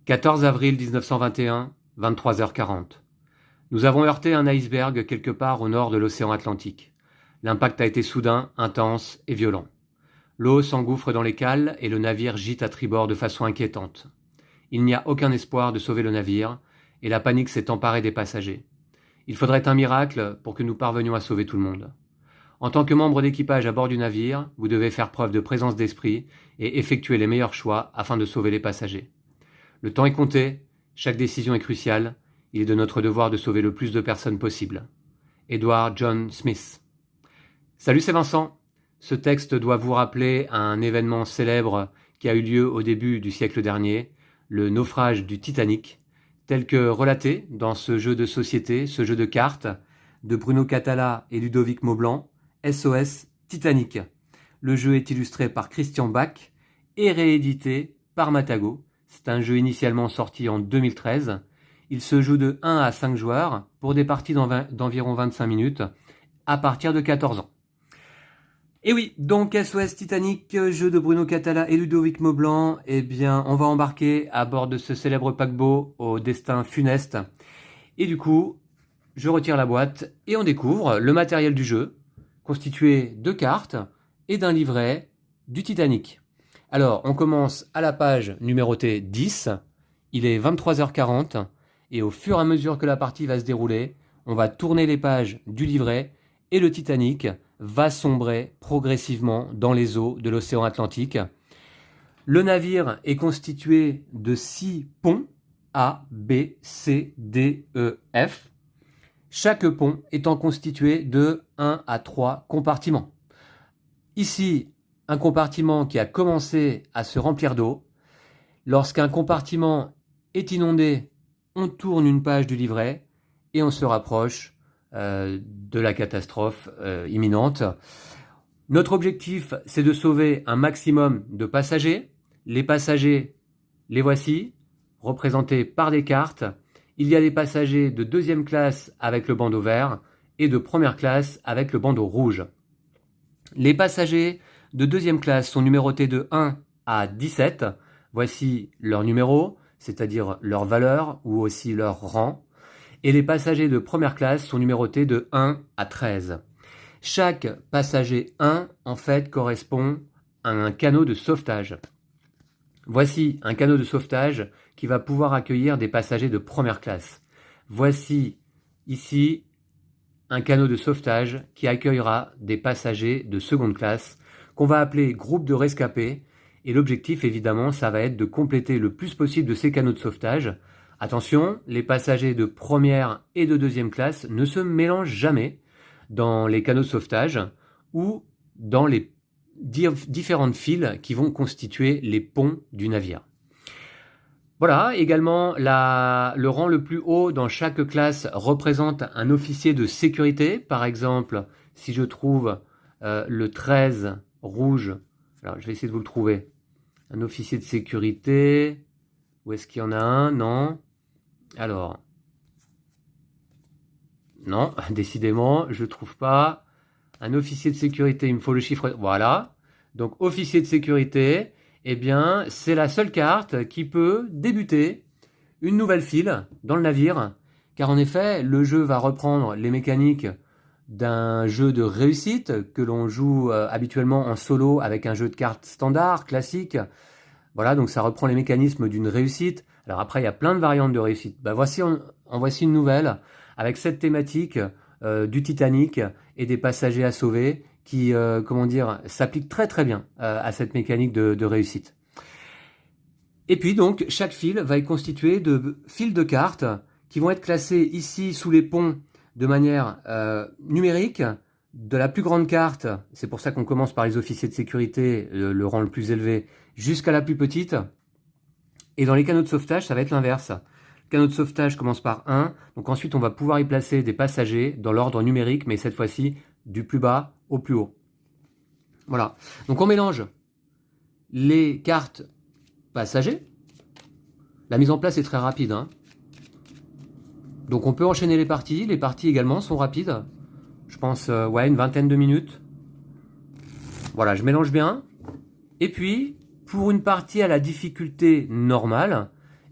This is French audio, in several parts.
14 avril 1921, 23h40. Nous avons heurté un iceberg quelque part au nord de l'océan Atlantique. L'impact a été soudain, intense et violent. L'eau s'engouffre dans les cales et le navire gîte à tribord de façon inquiétante. Il n'y a aucun espoir de sauver le navire et la panique s'est emparée des passagers. Il faudrait un miracle pour que nous parvenions à sauver tout le monde. En tant que membre d'équipage à bord du navire, vous devez faire preuve de présence d'esprit et effectuer les meilleurs choix afin de sauver les passagers. Le temps est compté, chaque décision est cruciale, il est de notre devoir de sauver le plus de personnes possible. Edward John Smith. Salut, c'est Vincent. Ce texte doit vous rappeler un événement célèbre qui a eu lieu au début du siècle dernier, le naufrage du Titanic, tel que relaté dans ce jeu de société, ce jeu de cartes, de Bruno Cathala et Ludovic Maublanc, SOS Titanic. Le jeu est illustré par Christian Bach et réédité par Matago. C'est un jeu initialement sorti en 2013. Il se joue de 1 à 5 joueurs pour des parties d'environ 25 minutes à partir de 14 ans. Et oui, donc SOS Titanic, jeu de Bruno Cathala et Ludovic Maublanc, eh bien, on va embarquer à bord de ce célèbre paquebot au destin funeste. Et du coup, je retire la boîte et on découvre le matériel du jeu, constitué de cartes et d'un livret du Titanic. Alors, on commence à la page numérotée 10, il est 23h40, et au fur et à mesure que la partie va se dérouler, on va tourner les pages du livret, et le Titanic va sombrer progressivement dans les eaux de l'océan Atlantique. Le navire est constitué de 6 ponts, A, B, C, D, E, F. Chaque pont étant constitué de 1 à 3 compartiments. Ici, un compartiment qui a commencé à se remplir d'eau. Lorsqu'un compartiment est inondé, on tourne une page du livret et on se rapproche de la catastrophe imminente. Notre objectif, c'est de sauver un maximum de passagers. Les passagers, les voici, représentés par des cartes. Il y a des passagers de deuxième classe avec le bandeau vert et de première classe avec le bandeau rouge. Les passagers de deuxième classe sont numérotés de 1 à 17. Voici leur numéro, c'est-à-dire leur valeur ou aussi leur rang. Et les passagers de première classe sont numérotés de 1 à 13. Chaque passager 1, en fait, correspond à un canot de sauvetage. Voici un canot de sauvetage qui va pouvoir accueillir des passagers de première classe. Voici ici un canot de sauvetage qui accueillera des passagers de seconde classe qu'on va appeler groupe de rescapés. Et l'objectif, évidemment, ça va être de compléter le plus possible de ces canots de sauvetage. Attention, les passagers de première et de deuxième classe ne se mélangent jamais dans les canaux de sauvetage ou dans les différentes files qui vont constituer les ponts du navire. Voilà, également, le rang le plus haut dans chaque classe représente un officier de sécurité. Par exemple, si je trouve le 13 rouge, alors je vais essayer de vous le trouver. Un officier de sécurité, où est-ce qu'il y en a un? Non. Alors, non, décidément, je ne trouve pas. Un officier de sécurité, il me faut le chiffre. Voilà. Donc, officier de sécurité, eh bien, c'est la seule carte qui peut débuter une nouvelle file dans le navire. Car en effet, le jeu va reprendre les mécaniques d'un jeu de réussite que l'on joue habituellement en solo avec un jeu de cartes standard, classique. Voilà, donc ça reprend les mécanismes d'une réussite. Alors après, il y a plein de variantes de réussite. Voici une nouvelle avec cette thématique du Titanic et des passagers à sauver qui, s'applique très très bien à cette mécanique de réussite. Et puis donc, chaque file va être constituée de files de cartes qui vont être classées ici sous les ponts de manière numérique. De la plus grande carte, c'est pour ça qu'on commence par les officiers de sécurité, le rang le plus élevé, jusqu'à la plus petite. Et dans les canaux de sauvetage, ça va être l'inverse. Le canot de sauvetage commence par 1, donc ensuite on va pouvoir y placer des passagers dans l'ordre numérique, mais cette fois-ci du plus bas au plus haut. Voilà, donc on mélange les cartes passagers. La mise en place est très rapide, hein. Donc on peut enchaîner les parties également sont rapides. Je pense, une vingtaine de minutes. Voilà, je mélange bien. Et puis, pour une partie à la difficulté normale,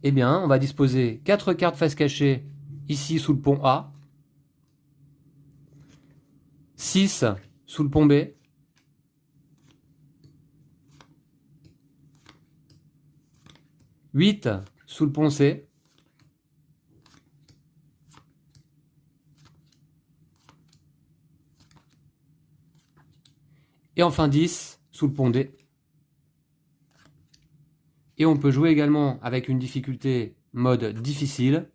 eh bien, on va disposer 4 cartes face cachée ici sous le pont A, 6 sous le pont B, 8 sous le pont C, et enfin 10 sous le pont D. Et on peut jouer également avec une difficulté mode difficile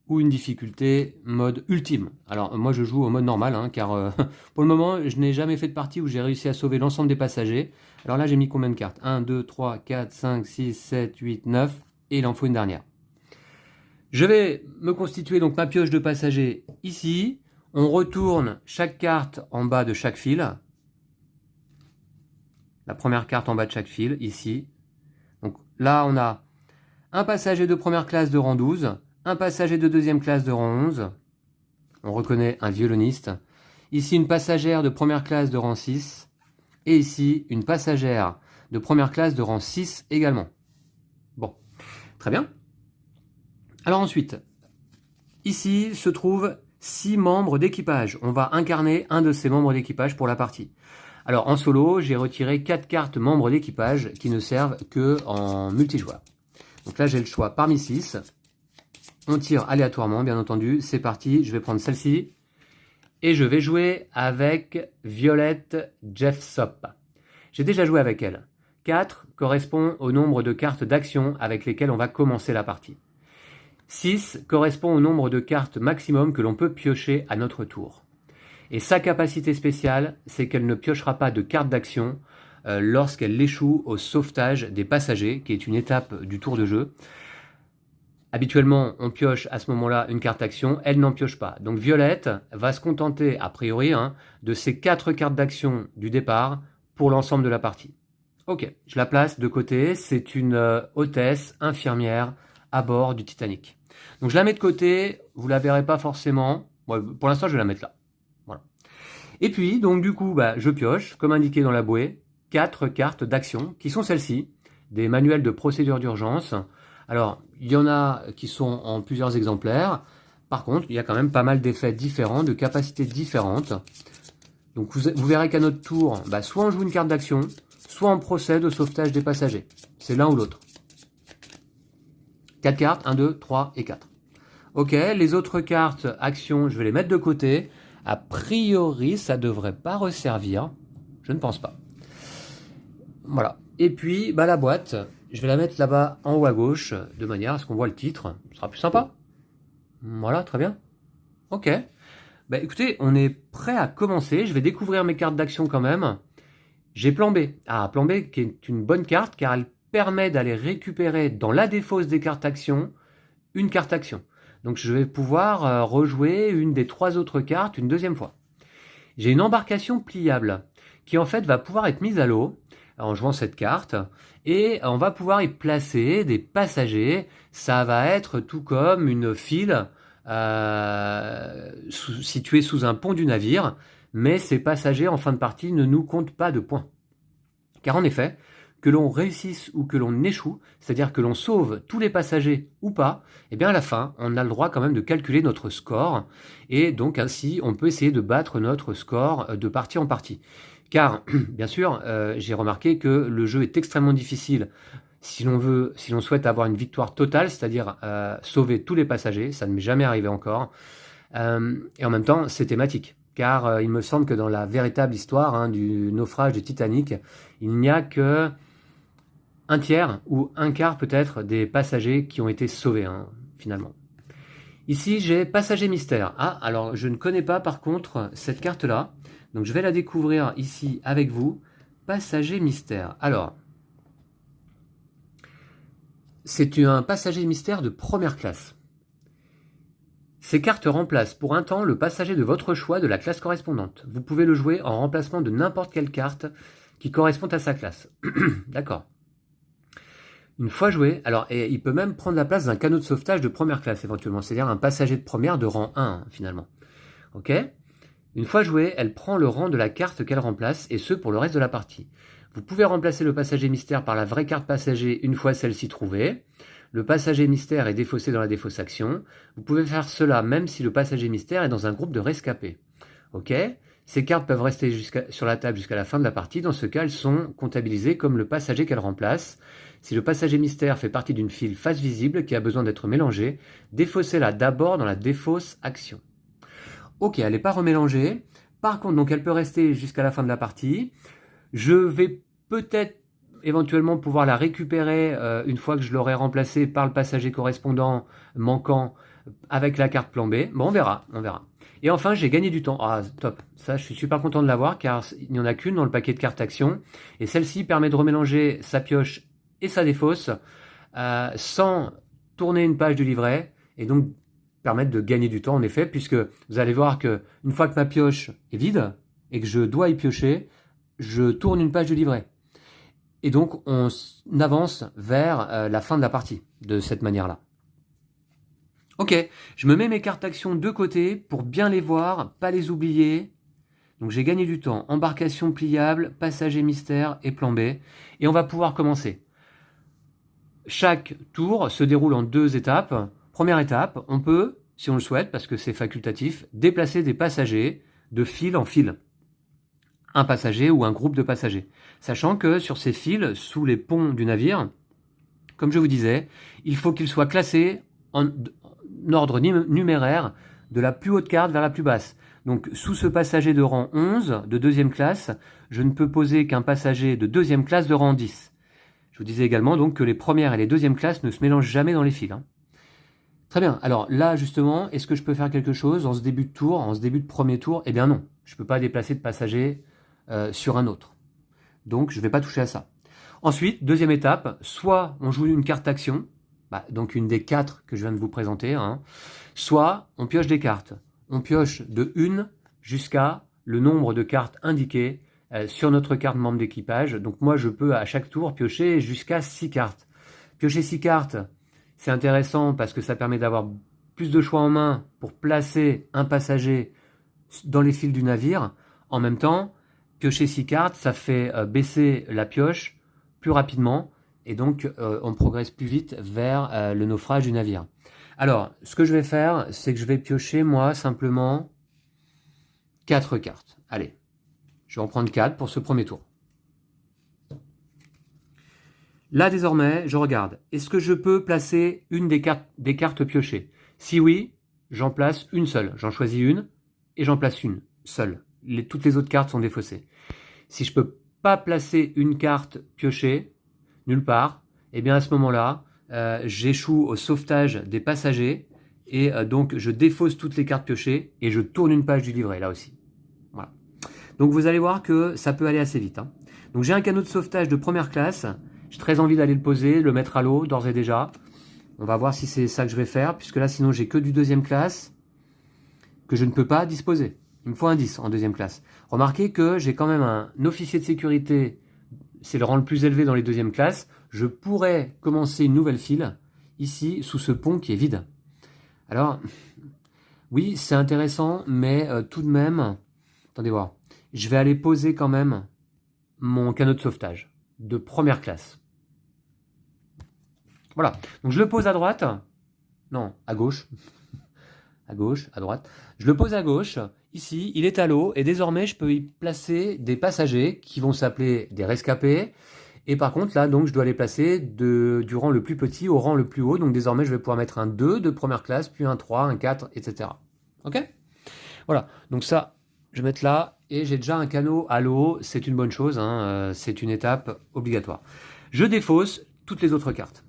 ou une difficulté mode ultime. Alors moi je joue au mode normal, hein, car pour le moment je n'ai jamais fait de partie où j'ai réussi à sauver l'ensemble des passagers. Alors là j'ai mis combien de cartes? 1, 2, 3, 4, 5, 6, 7, 8, 9, et il en faut une dernière. Je vais me constituer donc ma pioche de passagers ici. On retourne chaque carte en bas de chaque fil. La première carte en bas de chaque fil, ici. Donc là, on a un passager de première classe de rang 12, un passager de deuxième classe de rang 11. On reconnaît un violoniste. Ici, une passagère de première classe de rang 6. Et ici, une passagère de première classe de rang 6 également. Bon, très bien. Alors ensuite, ici se trouvent 6 membres d'équipage. On va incarner un de ces membres d'équipage pour la partie. Alors en solo, j'ai retiré 4 cartes membres d'équipage qui ne servent que en multijoueur. Donc là, j'ai le choix parmi 6. On tire aléatoirement, bien entendu. C'est parti, je vais prendre celle-ci. Et je vais jouer avec Violette Jeffsop. J'ai déjà joué avec elle. 4 correspond au nombre de cartes d'action avec lesquelles on va commencer la partie. 6 correspond au nombre de cartes maximum que l'on peut piocher à notre tour. Et sa capacité spéciale, c'est qu'elle ne piochera pas de cartes d'action lorsqu'elle échoue au sauvetage des passagers, qui est une étape du tour de jeu. Habituellement, on pioche à ce moment-là une carte d'action, elle n'en pioche pas. Donc Violette va se contenter, a priori, de ces 4 cartes d'action du départ pour l'ensemble de la partie. Ok, je la place de côté, c'est une hôtesse infirmière à bord du Titanic. Donc je la mets de côté, vous la verrez pas forcément. Bon, pour l'instant, je vais la mettre là. Voilà. Et puis, donc du coup, je pioche, comme indiqué dans la bouée, 4 cartes d'action, qui sont celles-ci, des manuels de procédure d'urgence. Alors, il y en a qui sont en plusieurs exemplaires. Par contre, il y a quand même pas mal d'effets différents, de capacités différentes. Donc vous verrez qu'à notre tour, soit on joue une carte d'action, soit on procède au sauvetage des passagers. C'est l'un ou l'autre. 4 cartes, 1, 2, 3 et 4. Ok, les autres cartes actions, je vais les mettre de côté. A priori, ça devrait pas resservir. Je ne pense pas. Voilà. Et puis, la boîte, je vais la mettre là-bas en haut à gauche, de manière à ce qu'on voit le titre. Ce sera plus sympa. Voilà, très bien. Ok. Écoutez, on est prêt à commencer. Je vais découvrir mes cartes d'action quand même. J'ai plan B. Ah, plan B qui est une bonne carte car elle permet d'aller récupérer dans la défausse des cartes action une carte action. Donc je vais pouvoir rejouer une des 3 autres cartes une deuxième fois. J'ai une embarcation pliable qui en fait va pouvoir être mise à l'eau en jouant cette carte et on va pouvoir y placer des passagers. Ça va être tout comme une file située sous un pont du navire, mais ces passagers en fin de partie ne nous comptent pas de points. Car en effet, que l'on réussisse ou que l'on échoue, c'est-à-dire que l'on sauve tous les passagers ou pas, eh bien à la fin, on a le droit quand même de calculer notre score, et donc ainsi, on peut essayer de battre notre score de partie en partie. Car, bien sûr, j'ai remarqué que le jeu est extrêmement difficile si l'on souhaite avoir une victoire totale, c'est-à-dire sauver tous les passagers, ça ne m'est jamais arrivé encore, et en même temps, c'est thématique. Car il me semble que dans la véritable histoire du naufrage du Titanic, il n'y a que un tiers ou un quart peut-être des passagers qui ont été sauvés finalement. Ici j'ai passager mystère. Ah, alors je ne connais pas par contre cette carte-là, donc je vais la découvrir ici avec vous. Passager mystère. Alors, c'est un passager mystère de première classe. Ces cartes remplacent pour un temps le passager de votre choix de la classe correspondante. Vous pouvez le jouer en remplacement de n'importe quelle carte qui correspond à sa classe. D'accord. Une fois joué, alors et il peut même prendre la place d'un canot de sauvetage de première classe éventuellement, c'est-à-dire un passager de première de rang 1 finalement. Ok. Une fois joué, elle prend le rang de la carte qu'elle remplace, et ce pour le reste de la partie. Vous pouvez remplacer le passager mystère par la vraie carte passager une fois celle-ci trouvée. le passager mystère est défaussé dans la défausse action. Vous pouvez faire cela même si le passager mystère est dans un groupe de rescapés. Ok? Ces cartes peuvent rester sur la table jusqu'à la fin de la partie. Dans ce cas, elles sont comptabilisées comme le passager qu'elles remplacent. Si le passager mystère fait partie d'une file face visible qui a besoin d'être mélangée, défaussez-la d'abord dans la défausse action. Ok, elle n'est pas remélangée. Par contre, donc elle peut rester jusqu'à la fin de la partie. Je vais peut-être éventuellement pouvoir la récupérer une fois que je l'aurai remplacée par le passager correspondant manquant avec la carte plan B. Bon, on verra, on verra. Et enfin, j'ai gagné du temps. Ah, top. Ça, je suis super content de l'avoir car il n'y en a qu'une dans le paquet de cartes action. Et celle-ci permet de remélanger sa pioche et sa défausse sans tourner une page du livret et donc permettre de gagner du temps en effet, puisque vous allez voir que une fois que ma pioche est vide et que je dois y piocher, je tourne une page du livret. Et donc, on avance vers la fin de la partie, de cette manière-là. Ok, je me mets mes cartes d'action de côté pour bien les voir, pas les oublier. Donc j'ai gagné du temps. Embarcation pliable, passager mystère et plan B. Et on va pouvoir commencer. Chaque tour se déroule en 2 étapes. Première étape, on peut, si on le souhaite, parce que c'est facultatif, déplacer des passagers de file en file. Un passager ou un groupe de passagers. Sachant que sur ces fils, sous les ponts du navire, comme je vous disais, il faut qu'ils soient classés en ordre numéraire de la plus haute carte vers la plus basse. Donc sous ce passager de rang 11 de deuxième classe, je ne peux poser qu'un passager de deuxième classe de rang 10. Je vous disais également donc que les premières et les deuxièmes classes ne se mélangent jamais dans les fils. Très bien, alors là justement, est-ce que je peux faire quelque chose en ce début de tour, en ce début de premier tour? Eh bien non, je ne peux pas déplacer de passager sur un autre. Donc je ne vais pas toucher à ça. Ensuite, deuxième étape, soit on joue une carte action, donc une des 4 que je viens de vous présenter, soit on pioche des cartes. On pioche de 1 jusqu'à le nombre de cartes indiquées sur notre carte membre d'équipage. Donc moi je peux à chaque tour piocher jusqu'à 6 cartes. Piocher 6 cartes, c'est intéressant parce que ça permet d'avoir plus de choix en main pour placer un passager dans les fils du navire. En même temps, piocher 6 cartes, ça fait baisser la pioche plus rapidement et donc on progresse plus vite vers le naufrage du navire. Alors, ce que je vais faire, c'est que je vais piocher moi simplement 4 cartes. Allez, je vais en prendre 4 pour ce premier tour. Là désormais, je regarde. Est-ce que je peux placer une des cartes piochées? Si oui, j'en place une seule. J'en choisis une et j'en place une seule. Toutes les autres cartes sont défaussées. Si je ne peux pas placer une carte piochée, nulle part, eh bien à ce moment-là, j'échoue au sauvetage des passagers et donc je défausse toutes les cartes piochées et je tourne une page du livret, là aussi. Voilà. Donc vous allez voir que ça peut aller assez vite. Donc j'ai un canot de sauvetage de première classe. J'ai très envie d'aller le poser, le mettre à l'eau d'ores et déjà. On va voir si c'est ça que je vais faire, puisque là sinon j'ai que du deuxième classe que je ne peux pas disposer. Il me faut un 10 en deuxième classe. Remarquez que j'ai quand même un officier de sécurité, c'est le rang le plus élevé dans les deuxièmes classes. Je pourrais commencer une nouvelle file, ici, sous ce pont qui est vide. Alors, oui, c'est intéressant, mais tout de même, attendez voir, je vais aller poser quand même mon canot de sauvetage de première classe. Voilà, donc je le pose à droite, non, à gauche, à gauche, à droite. Je le pose à gauche, ici, il est à l'eau, et désormais, je peux y placer des passagers qui vont s'appeler des rescapés. Et par contre, là, donc, je dois les placer du rang le plus petit au rang le plus haut. Donc, désormais, je vais pouvoir mettre un 2 de première classe, puis un 3, un 4, etc. Ok? Voilà, donc ça, je vais mettre là, et j'ai déjà un canot à l'eau. C'est une bonne chose, c'est une étape obligatoire. Je défausse toutes les autres cartes.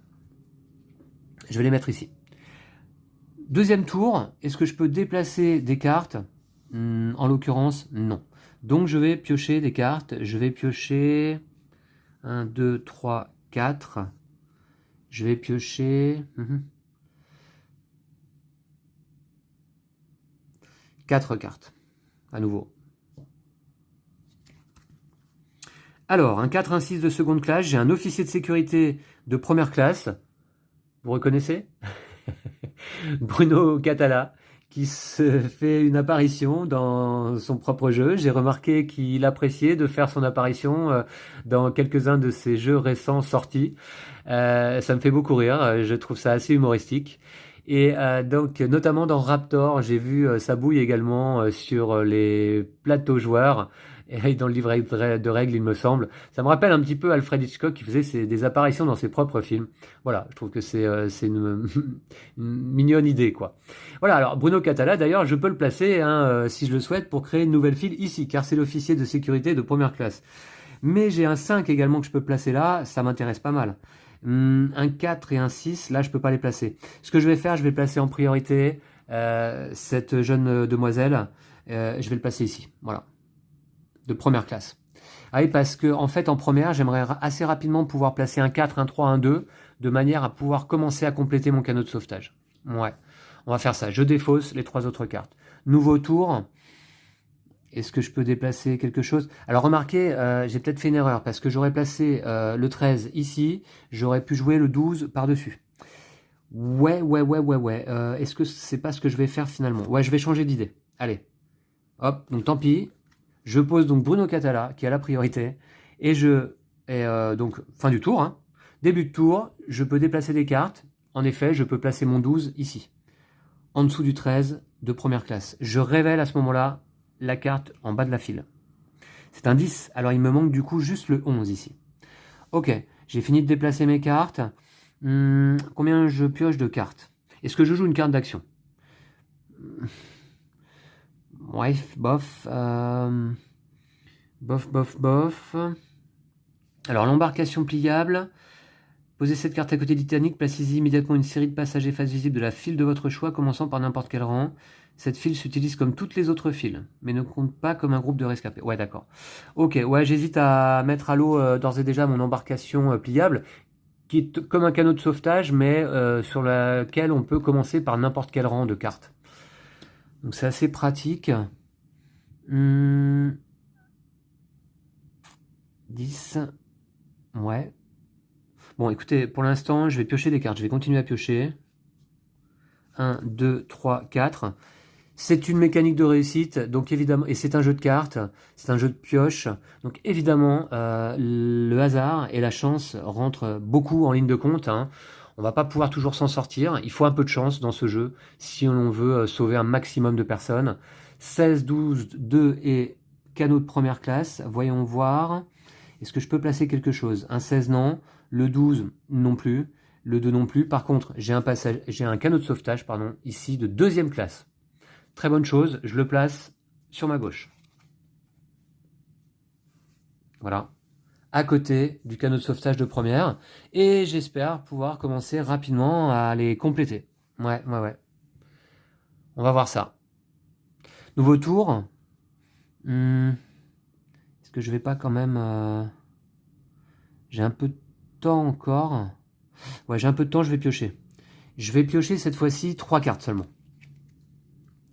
Je vais les mettre ici. Deuxième tour, est-ce que je peux déplacer des cartes? En l'occurrence, non. Donc je vais piocher des cartes. Je vais piocher 1, 2, 3, 4. Je vais piocher 4 cartes. À nouveau. Alors, un 4, un 6 de seconde classe. J'ai un officier de sécurité de première classe. Vous reconnaissez? Bruno Catala, qui se fait une apparition dans son propre jeu. J'ai remarqué qu'il appréciait de faire son apparition dans quelques-uns de ses jeux récents sortis. Ça me fait beaucoup rire, je trouve ça assez humoristique. Et donc, notamment dans Raptor, j'ai vu sa bouille également sur les plateaux joueurs et dans le livret de règles, il me semble. Ça me rappelle un petit peu Alfred Hitchcock qui faisait des apparitions dans ses propres films. Voilà, je trouve que c'est une mignonne idée, quoi. Voilà, alors Bruno Catala, d'ailleurs, je peux le placer, hein, si je le souhaite, pour créer une nouvelle file ici, car c'est l'officier de sécurité de première classe. Mais j'ai un 5 également que je peux placer là, ça m'intéresse pas mal. Un 4 et un 6, là je peux pas les placer. Ce que je vais faire, je vais placer en priorité cette jeune demoiselle. Je vais le placer ici, voilà, de première classe. Ah oui, parce que en fait en première, j'aimerais assez rapidement pouvoir placer un 4, un 3, un 2, de manière à pouvoir commencer à compléter mon canot de sauvetage. Ouais, on va faire ça. Je défausse les 3 autres cartes. Nouveau tour. Est-ce que je peux déplacer quelque chose? Alors remarquez, j'ai peut-être fait une erreur parce que j'aurais placé le 13 ici, j'aurais pu jouer le 12 par-dessus. Ouais. Est-ce que c'est pas ce que je vais faire finalement? Ouais, je vais changer d'idée. Allez, hop, donc tant pis. Je pose donc Bruno Catala qui a la priorité et donc fin du tour, hein. Début de tour, je peux déplacer des cartes. En effet, je peux placer mon 12 ici, en dessous du 13 de première classe. Je révèle à ce moment-là la carte en bas de la file. C'est un 10, alors il me manque du coup juste le 11 ici. Ok, j'ai fini de déplacer mes cartes. Combien je pioche de cartes? Est-ce que je joue une carte d'action? Ouais, bof. Bof. Alors l'embarcation pliable. Posez cette carte à côté du Titanic, placez-y immédiatement une série de passagers face visible de la file de votre choix, commençant par n'importe quel rang. Cette file s'utilise comme toutes les autres files, mais ne compte pas comme un groupe de rescapés. Ouais, d'accord. Ok, ouais, j'hésite à mettre à l'eau d'ores et déjà mon embarcation pliable, qui est comme un canot de sauvetage, mais sur laquelle on peut commencer par n'importe quel rang de carte. Donc c'est assez pratique. 10. Ouais. Bon, écoutez, pour l'instant, je vais piocher des cartes. Je vais continuer à piocher. 1, 2, 3, 4. C'est une mécanique de réussite, donc évidemment, et c'est un jeu de cartes, c'est un jeu de pioche. Donc évidemment, le hasard et la chance rentrent beaucoup en ligne de compte, hein. On va pas pouvoir toujours s'en sortir. Il faut un peu de chance dans ce jeu si on veut sauver un maximum de personnes. 16, 12, 2 et canot de première classe. Voyons voir. Est-ce que je peux placer quelque chose? Un 16, non. Le 12, non plus. Le 2, non plus. Par contre, j'ai un canot de sauvetage, pardon, ici de deuxième classe. Très bonne chose, je le place sur ma gauche. Voilà. À côté du canot de sauvetage de première. Et j'espère pouvoir commencer rapidement à les compléter. Ouais. On va voir ça. Nouveau tour. Est-ce que je vais pas quand même... J'ai un peu de temps encore. Ouais, j'ai un peu de temps, je vais piocher. Je vais piocher cette fois-ci 3 cartes seulement.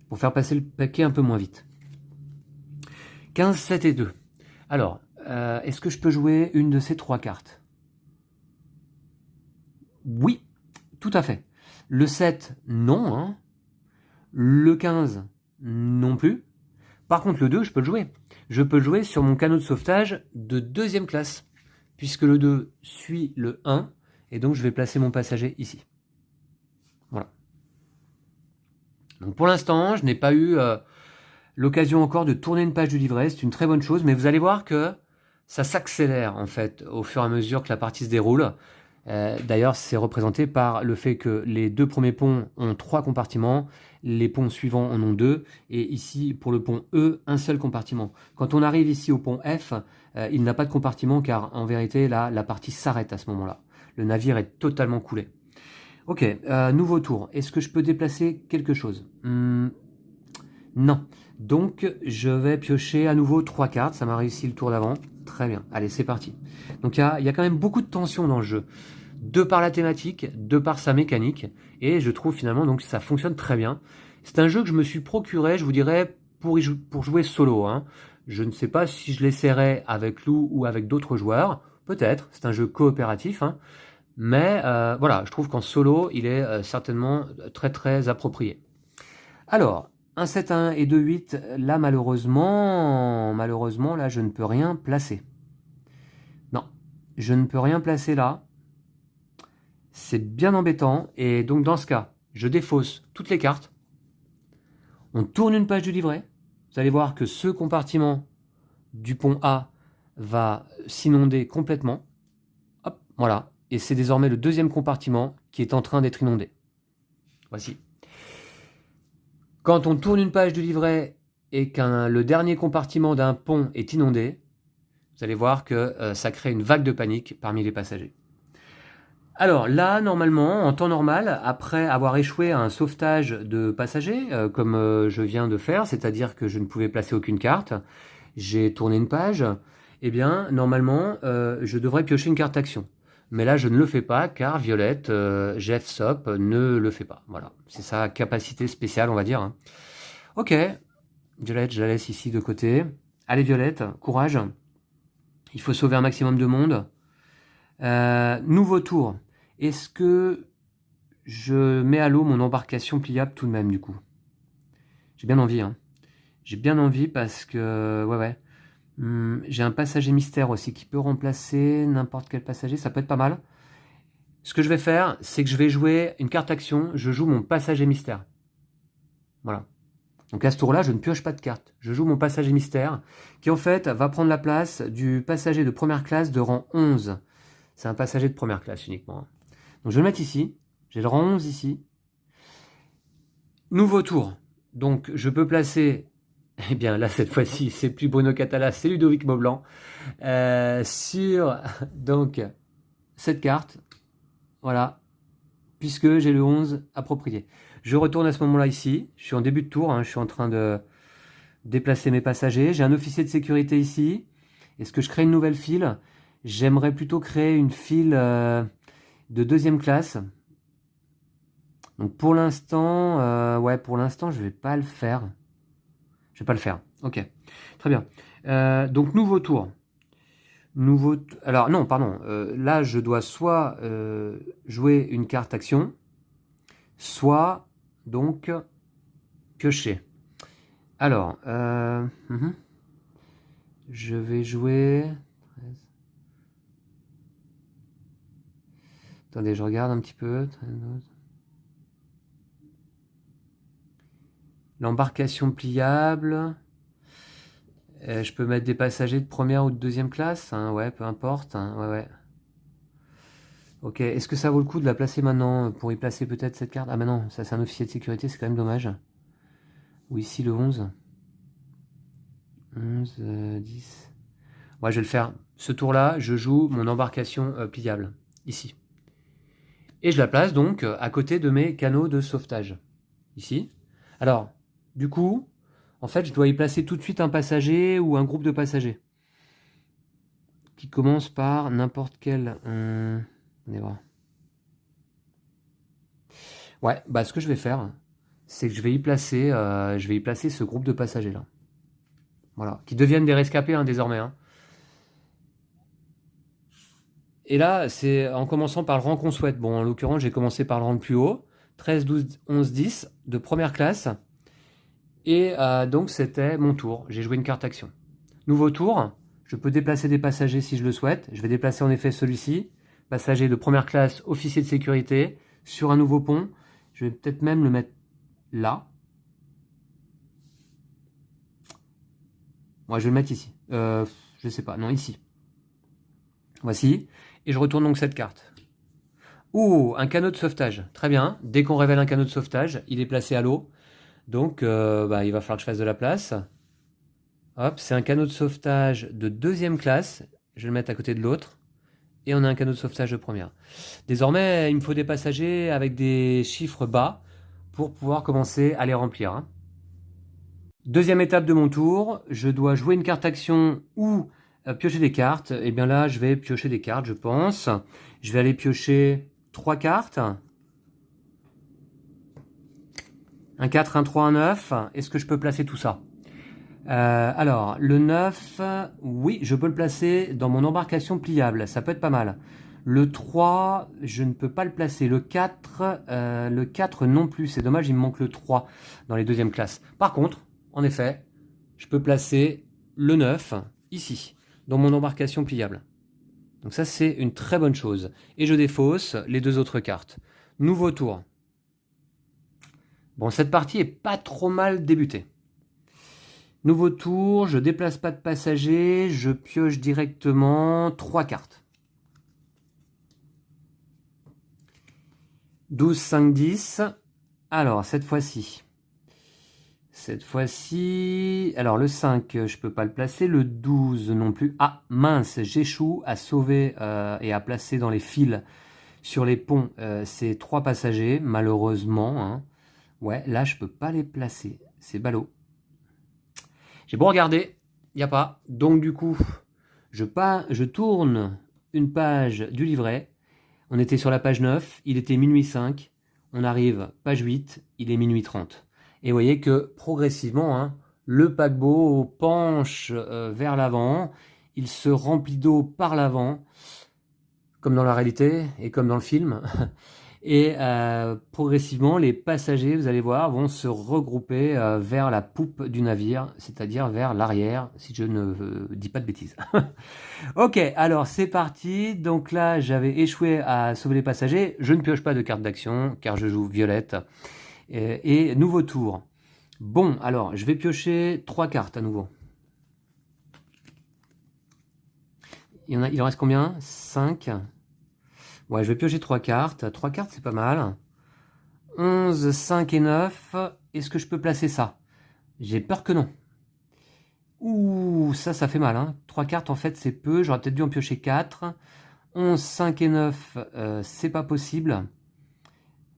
Pour faire passer le paquet un peu moins vite. 15, 7 et 2. Alors, est-ce que je peux jouer une de ces 3 cartes? Oui, tout à fait. Le 7, non. Hein. Le 15, non plus. Par contre, le 2, je peux le jouer. Je peux le jouer sur mon canot de sauvetage de deuxième classe, puisque le 2 suit le 1, et donc je vais placer mon passager ici. Voilà. Donc pour l'instant, je n'ai pas eu l'occasion encore de tourner une page du livret, c'est une très bonne chose, mais vous allez voir que ça s'accélère en fait au fur et à mesure que la partie se déroule. D'ailleurs, c'est représenté par le fait que les 2 premiers ponts ont 3 compartiments, les ponts suivants en ont 2, et ici, pour le pont E, un seul compartiment. Quand on arrive ici au pont F, il n'a pas de compartiment, car en vérité, là, la partie s'arrête à ce moment-là. Le navire est totalement coulé. Ok, nouveau tour. Est-ce que je peux déplacer quelque chose? Non. Donc, je vais piocher à nouveau 3 cartes. Ça m'a réussi le tour d'avant. Très bien. Allez, c'est parti. Donc, il y a quand même beaucoup de tension dans le jeu. De par la thématique, de par sa mécanique. Et je trouve finalement donc ça fonctionne très bien. C'est un jeu que je me suis procuré, je vous dirais, pour jouer solo. Hein. Je ne sais pas si je l'essaierai avec Lou ou avec d'autres joueurs. Peut-être. C'est un jeu coopératif. Hein. Mais voilà, je trouve qu'en solo, il est certainement très très approprié. Alors, 1, 7, 1 et 2, 8, là malheureusement, là je ne peux rien placer. Non, je ne peux rien placer là. C'est bien embêtant, et donc dans ce cas, je défausse toutes les cartes. On tourne une page du livret. Vous allez voir que ce compartiment du pont A va s'inonder complètement. Hop, voilà. Et c'est désormais le deuxième compartiment qui est en train d'être inondé. Voici. Quand on tourne une page du livret et que le dernier compartiment d'un pont est inondé, vous allez voir que ça crée une vague de panique parmi les passagers. Alors là, normalement, en temps normal, après avoir échoué à un sauvetage de passagers, comme je viens de faire, c'est-à-dire que je ne pouvais placer aucune carte, j'ai tourné une page, eh bien, normalement, je devrais piocher une carte action. Mais là, je ne le fais pas, car Violette, GFSOP, ne le fait pas. Voilà, c'est sa capacité spéciale, on va dire. Ok, Violette, je la laisse ici de côté. Allez, Violette, courage. Il faut sauver un maximum de monde. Nouveau tour. Est-ce que je mets à l'eau mon embarcation pliable tout de même, du coup? J'ai bien envie, hein. J'ai bien envie parce que... Ouais. J'ai un passager mystère aussi qui peut remplacer n'importe quel passager. Ça peut être pas mal. Ce que je vais faire, c'est que je vais jouer une carte action. Je joue mon passager mystère. Voilà. Donc à ce tour-là, je ne pioche pas de carte. Je joue mon passager mystère qui, en fait, va prendre la place du passager de première classe de rang 11. C'est un passager de première classe uniquement. Donc je vais le mettre ici. J'ai le rang 11 ici. Nouveau tour. Donc je peux placer... Eh bien là, cette fois-ci, c'est plus Bruno Catala, c'est Ludovic Maublanc. Sur donc cette carte. Voilà. Puisque j'ai le 11 approprié. Je retourne à ce moment-là ici. Je suis en début de tour. Hein, je suis en train de déplacer mes passagers. J'ai un officier de sécurité ici. Est-ce que je crée une nouvelle file? J'aimerais plutôt créer une file de deuxième classe. Donc pour l'instant, je vais pas le faire. Je vais pas le faire. Ok, très bien. Donc nouveau tour. Alors non, pardon. Là, je dois soit jouer une carte action, soit donc piocher. Alors, je vais jouer... Attendez, je regarde un petit peu. L'embarcation pliable. Je peux mettre des passagers de première ou de deuxième classe, hein, ouais, peu importe. Hein, ouais. Ok, est-ce que ça vaut le coup de la placer maintenant pour y placer peut-être cette carte? Ah mais non, ça c'est un officier de sécurité, c'est quand même dommage. Ou ici le 11. 11, 10. Ouais, je vais le faire. Ce tour-là, je joue mon embarcation pliable, ici. Et je la place donc à côté de mes canaux de sauvetage, ici. Alors, du coup, en fait, je dois y placer tout de suite un passager ou un groupe de passagers. Qui commence par n'importe quel... On va voir. Ouais, bah ce que je vais faire, c'est que je vais y placer ce groupe de passagers là. Voilà, qui deviennent des rescapés hein, désormais. Hein. Et là, c'est en commençant par le rang qu'on souhaite. Bon, en l'occurrence, j'ai commencé par le rang le plus haut. 13, 12, 11, 10 de première classe. Et donc, c'était mon tour. J'ai joué une carte action. Nouveau tour. Je peux déplacer des passagers si je le souhaite. Je vais déplacer en effet celui-ci. Passager de première classe, officier de sécurité, sur un nouveau pont. Je vais peut-être même le mettre là. Moi, je vais le mettre ici. Je sais pas. Non, ici. Voici. Et je retourne donc cette carte. Oh, un canot de sauvetage. Très bien. Dès qu'on révèle un canot de sauvetage, il est placé à l'eau. Donc, il va falloir que je fasse de la place. Hop, c'est un canot de sauvetage de deuxième classe. Je vais le mettre à côté de l'autre. Et on a un canot de sauvetage de première. Désormais, il me faut des passagers avec des chiffres bas pour pouvoir commencer à les remplir. Hein. Deuxième étape de mon tour, je dois jouer une carte action ou piocher des cartes. Et bien là, je vais piocher des cartes, je pense. Je vais aller piocher 3 cartes. Un 4, un 3, un 9. Est-ce que je peux placer tout ça? Alors, le 9, oui, je peux le placer dans mon embarcation pliable. Ça peut être pas mal. Le 3, je ne peux pas le placer. Le 4 non plus. C'est dommage, il me manque le 3 dans les deuxièmes classes. Par contre, en effet, je peux placer le 9 ici, dans mon embarcation pliable. Donc ça, c'est une très bonne chose. Et je défausse les deux autres cartes. Nouveau tour. Bon, cette partie est pas trop mal débutée. Nouveau tour, je déplace pas de passagers, je pioche directement 3 cartes. 12, 5, 10. Alors, cette fois-ci, alors le 5, je peux pas le placer, le 12 non plus. Ah, mince, j'échoue à sauver et à placer dans les fils sur les ponts ces 3 passagers, malheureusement. Hein. Ouais, là, je peux pas les placer, c'est ballot. J'ai beau regarder, il n'y a pas. Donc du coup, je tourne une page du livret. On était sur la page 9, il était minuit 5. On arrive page 8, il est minuit 30. Et vous voyez que progressivement, hein, le paquebot penche vers l'avant. Il se remplit d'eau par l'avant, comme dans la réalité et comme dans le film. Et progressivement, les passagers, vous allez voir, vont se regrouper vers la poupe du navire, c'est-à-dire vers l'arrière, si je ne dis pas de bêtises. Ok, alors c'est parti. Donc là, j'avais échoué à sauver les passagers. Je ne pioche pas de carte d'action, car je joue violette. Et nouveau tour. Bon, alors, je vais piocher 3 cartes à nouveau. Il en reste combien? 5. Ouais, je vais piocher 3 cartes. 3 cartes, c'est pas mal. 11, 5 et 9. Est-ce que je peux placer ça? J'ai peur que non. Ouh, ça fait mal. Hein. 3 cartes, en fait, c'est peu. J'aurais peut-être dû en piocher 4. 11, 5 et 9, c'est pas possible.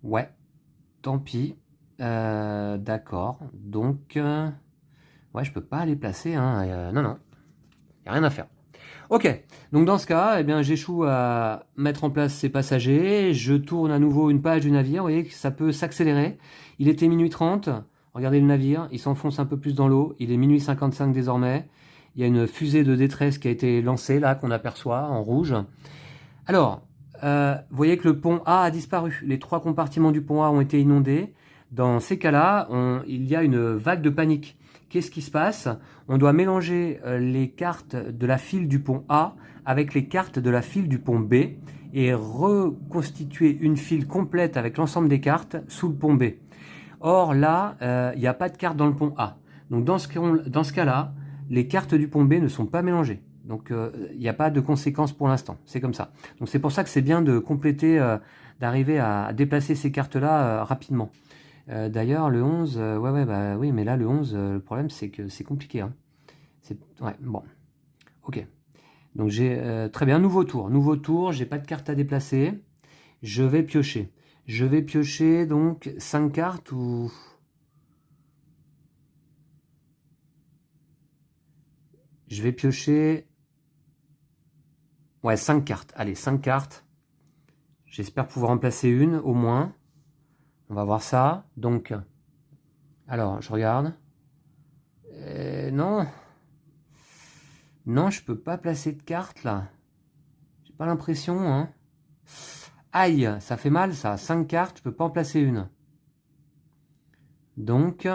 Ouais, tant pis. D'accord. Donc, ouais, je peux pas les placer. Hein. Non, non. Il n'y a rien à faire. Ok, donc dans ce cas, eh bien, j'échoue à mettre en place ces passagers, je tourne à nouveau une page du navire, vous voyez que ça peut s'accélérer. Il était minuit 30, regardez le navire, il s'enfonce un peu plus dans l'eau, il est minuit 55 désormais. Il y a une fusée de détresse qui a été lancée là, qu'on aperçoit en rouge. Alors, vous voyez que le pont A a disparu, les 3 compartiments du pont A ont été inondés. Dans ces cas-là, il y a une vague de panique. Qu'est-ce qui se passe? On doit mélanger les cartes de la file du pont A avec les cartes de la file du pont B et reconstituer une file complète avec l'ensemble des cartes sous le pont B. Or là, il n'y a pas de carte dans le pont A. Donc dans ce cas-là, les cartes du pont B ne sont pas mélangées. Donc il n'y a pas de conséquences pour l'instant. C'est comme ça. Donc c'est pour ça que c'est bien de compléter, d'arriver à déplacer ces cartes-là rapidement. D'ailleurs, le 11, bah oui, mais là, le 11, le problème, c'est que c'est compliqué. Hein. Ouais, bon. Ok. Donc, j'ai très bien, nouveau tour, j'ai pas de carte à déplacer. Je vais piocher. Je vais piocher, donc, 5 cartes ou... Je vais piocher... Ouais, 5 cartes. Allez, 5 cartes. J'espère pouvoir en placer une, au moins. On va voir ça. Donc, alors, je regarde. Non. Non, je peux pas placer de carte, là. J'ai pas l'impression, hein. Aïe, ça fait mal, ça. 5 cartes, je peux pas en placer une. Donc,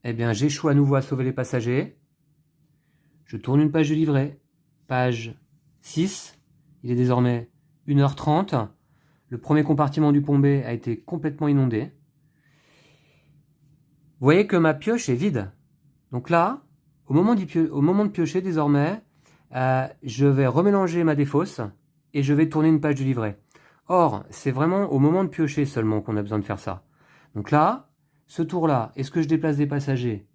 eh bien, j'échoue à nouveau à sauver les passagers. Je tourne une page du livret. Page 6. Il est désormais 1h30. Le premier compartiment du pont B a été complètement inondé. Vous voyez que ma pioche est vide. Donc là, au moment de piocher, désormais, je vais remélanger ma défausse et je vais tourner une page du livret. Or, c'est vraiment au moment de piocher seulement qu'on a besoin de faire ça. Donc là, ce tour-là, est-ce que je déplace des passagers?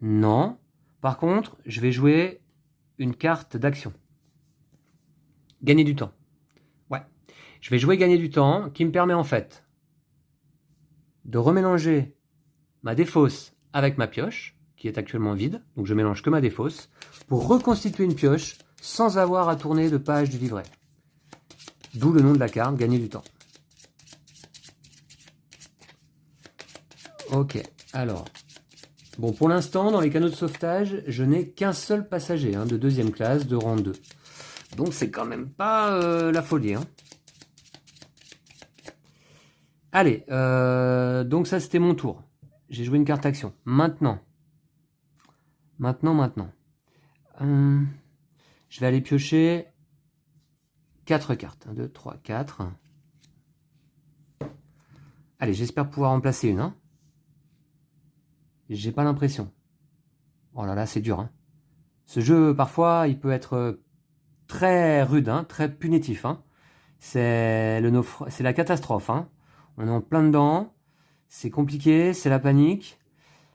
Non. Par contre, je vais jouer une carte d'action. Gagner du temps. Ouais. Je vais jouer gagner du temps qui me permet en fait de remélanger ma défausse avec ma pioche, qui est actuellement vide, donc je mélange que ma défausse, pour reconstituer une pioche sans avoir à tourner de page du livret. D'où le nom de la carte, gagner du temps. Ok, alors, bon, pour l'instant, dans les canaux de sauvetage, je n'ai qu'un seul passager, de deuxième classe, de rang 2. Donc c'est quand même pas la folie. Hein. Allez, donc ça c'était mon tour. J'ai joué une carte action. Maintenant. Je vais aller piocher 4 cartes. 1, 2, 3, 4. Allez, j'espère pouvoir en placer une. Hein. J'ai pas l'impression. Oh là là, c'est dur. Hein. Ce jeu, parfois, il peut être très rude, hein, très punitif. Hein. C'est la catastrophe. Hein. On est en plein dedans. C'est compliqué, c'est la panique.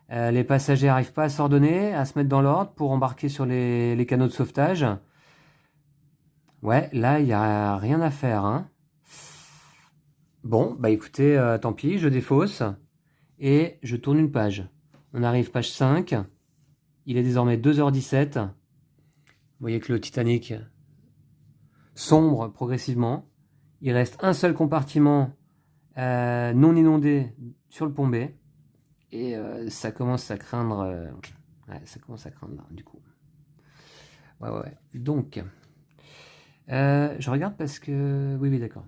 Les passagers n'arrivent pas à s'ordonner, à se mettre dans l'ordre pour embarquer sur les canaux de sauvetage. Ouais, là, il n'y a rien à faire. Hein. Bon, bah écoutez, tant pis, je défausse. Et je tourne une page. On arrive page 5. Il est désormais 2h17. Vous voyez que le Titanic sombre progressivement. Il reste un seul compartiment non inondé sur le pont B. Et ça commence à craindre. Ouais, ça commence à craindre là, du coup. Ouais. Donc, je regarde parce que. Oui, d'accord.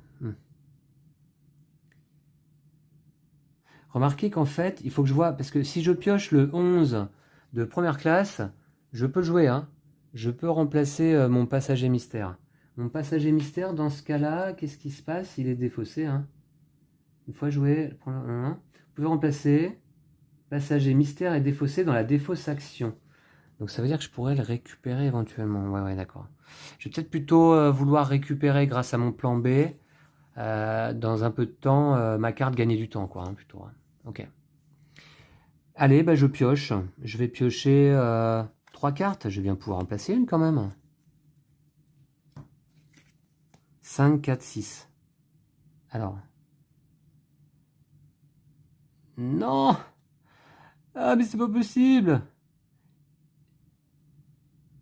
Remarquez qu'en fait, il faut que je vois. Parce que si je pioche le 11 de première classe, je peux le jouer. Hein. Je peux remplacer mon passager mystère. Mon passager mystère, dans ce cas-là, qu'est-ce qui se passe? Il est défaussé. Hein. Une fois joué, vous pouvez remplacer passager mystère et défaussé dans la défausse action. Donc ça veut dire que je pourrais le récupérer éventuellement. Ouais, d'accord. Je vais peut-être plutôt vouloir récupérer grâce à mon plan B, dans un peu de temps, ma carte gagner du temps, quoi, hein, plutôt. Hein. Ok. Allez, bah, je pioche. Je vais piocher 3 cartes. Je vais bien pouvoir en placer une quand même. 5, 4, 6. Alors. Non! Ah, mais c'est pas possible!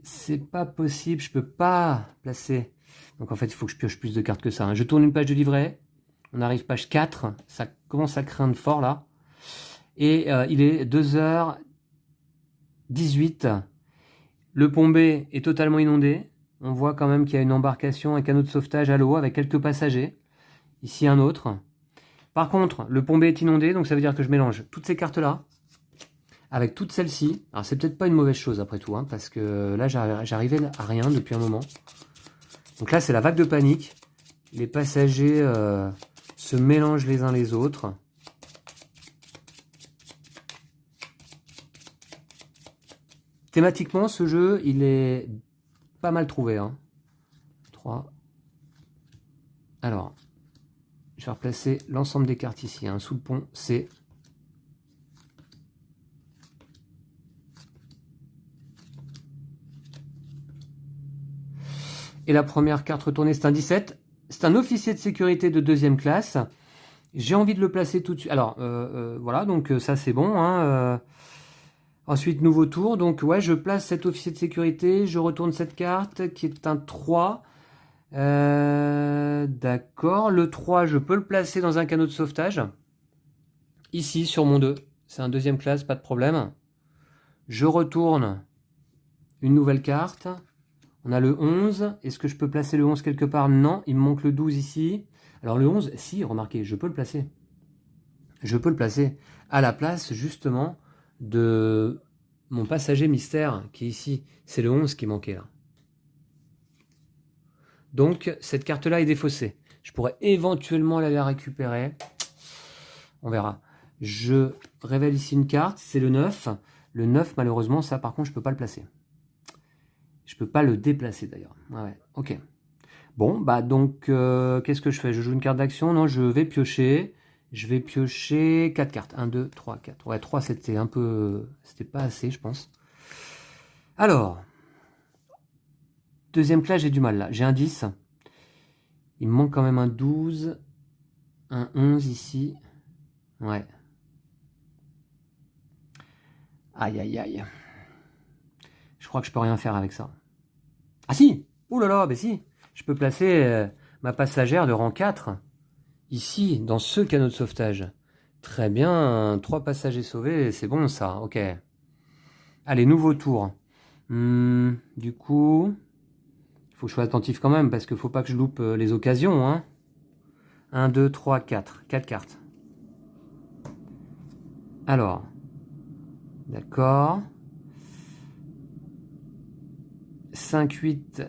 C'est pas possible, je peux pas placer. Donc en fait, il faut que je pioche plus de cartes que ça. Hein. Je tourne une page de livret. On arrive page 4. Ça commence à craindre fort là. Et il est 2h18. Le pont B est totalement inondé. On voit quand même qu'il y a une embarcation, un canot de sauvetage à l'eau avec quelques passagers. Ici un autre. Par contre, le pont B est inondé, donc ça veut dire que je mélange toutes ces cartes-là avec toutes celles-ci. Alors c'est peut-être pas une mauvaise chose après tout, hein, parce que là j'arrivais à rien depuis un moment. Donc là c'est la vague de panique. Les passagers se mélangent les uns les autres. Thématiquement, ce jeu, il est pas mal trouvé. Hein. 3. Alors, je vais replacer l'ensemble des cartes ici. Hein, sous le pont C. Et la première carte retournée, c'est un 17. C'est un officier de sécurité de 2e classe. J'ai envie de le placer tout de suite. Alors, voilà, donc ça c'est bon. Hein, ensuite, nouveau tour. Donc, ouais, je place cet officier de sécurité. Je retourne cette carte qui est un 3. D'accord. Le 3, je peux le placer dans un canot de sauvetage. Ici, sur mon 2. C'est un 2e classe, pas de problème. Je retourne une nouvelle carte. On a le 11. Est-ce que je peux placer le 11 quelque part? Non, il me manque le 12 ici. Alors le 11, si, remarquez, je peux le placer. Je peux le placer à la place, justement, de mon passager mystère qui est ici. C'est le 11 qui manquait là. Donc, cette carte-là est défaussée. Je pourrais éventuellement aller la récupérer. On verra. Je révèle ici une carte, c'est le 9. Le 9, malheureusement, ça, par contre, je ne peux pas le placer. Je ne peux pas le déplacer, d'ailleurs. Ah ouais, ok. Bon, bah donc, qu'est-ce que je fais? Je joue une carte d'action? Non, je vais piocher. Je vais piocher 4 cartes. 1, 2, 3, 4. Ouais, 3, c'était un peu... C'était pas assez, je pense. Alors, 2e classe, j'ai du mal, là. J'ai un 10. Il me manque quand même un 12. Un 11 ici. Ouais. Aïe, aïe, aïe. Je crois que je peux rien faire avec ça. Ah si! Ouh là là, bah si! Je peux placer ma passagère de rang 4 ici, dans ce canot de sauvetage. Très bien, 3 passagers sauvés, c'est bon ça, ok. Allez, nouveau tour. Du coup, il faut que je sois attentif quand même, parce qu'il ne faut pas que je loupe les occasions. Hein. 1, 2, 3, 4. 4 cartes. Alors, d'accord. 5, 8,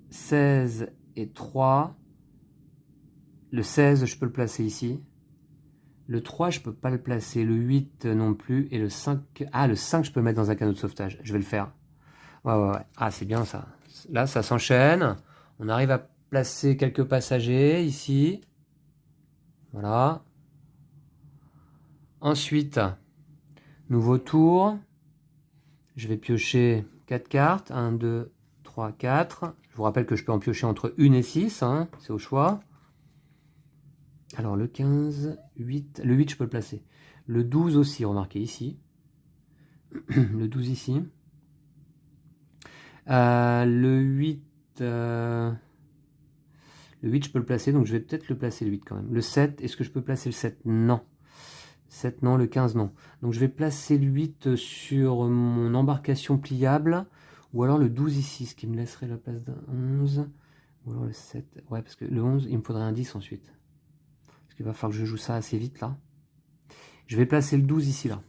16 et 3. Le 16, je peux le placer ici. Le 3, je peux pas le placer. Le 8 non plus. Et le 5... Ah, le 5, je peux le mettre dans un canot de sauvetage. Je vais le faire. Ouais. Ah, c'est bien ça. Là, ça s'enchaîne. On arrive à placer quelques passagers ici. Voilà. Ensuite, nouveau tour. Je vais piocher 4 cartes. 1, 2, 3, 4. Je vous rappelle que je peux en piocher entre 1 et 6. Hein. C'est au choix. Alors, le 15, 8. Le 8, je peux le placer. Le 12 aussi, remarquez ici. Le 12 ici. Le 8... Le 8, je peux le placer, donc je vais peut-être le placer le 8 quand même. Le 7, est-ce que je peux placer le 7? Non. 7, non. Le 15, non. Donc je vais placer le 8 sur mon embarcation pliable. Ou alors le 12 ici, ce qui me laisserait la place d'un 11. Ou alors le 7. Ouais, parce que le 11, il me faudrait un 10 ensuite. Parce qu'il va falloir que je joue ça assez vite là. Je vais placer le 12 ici là.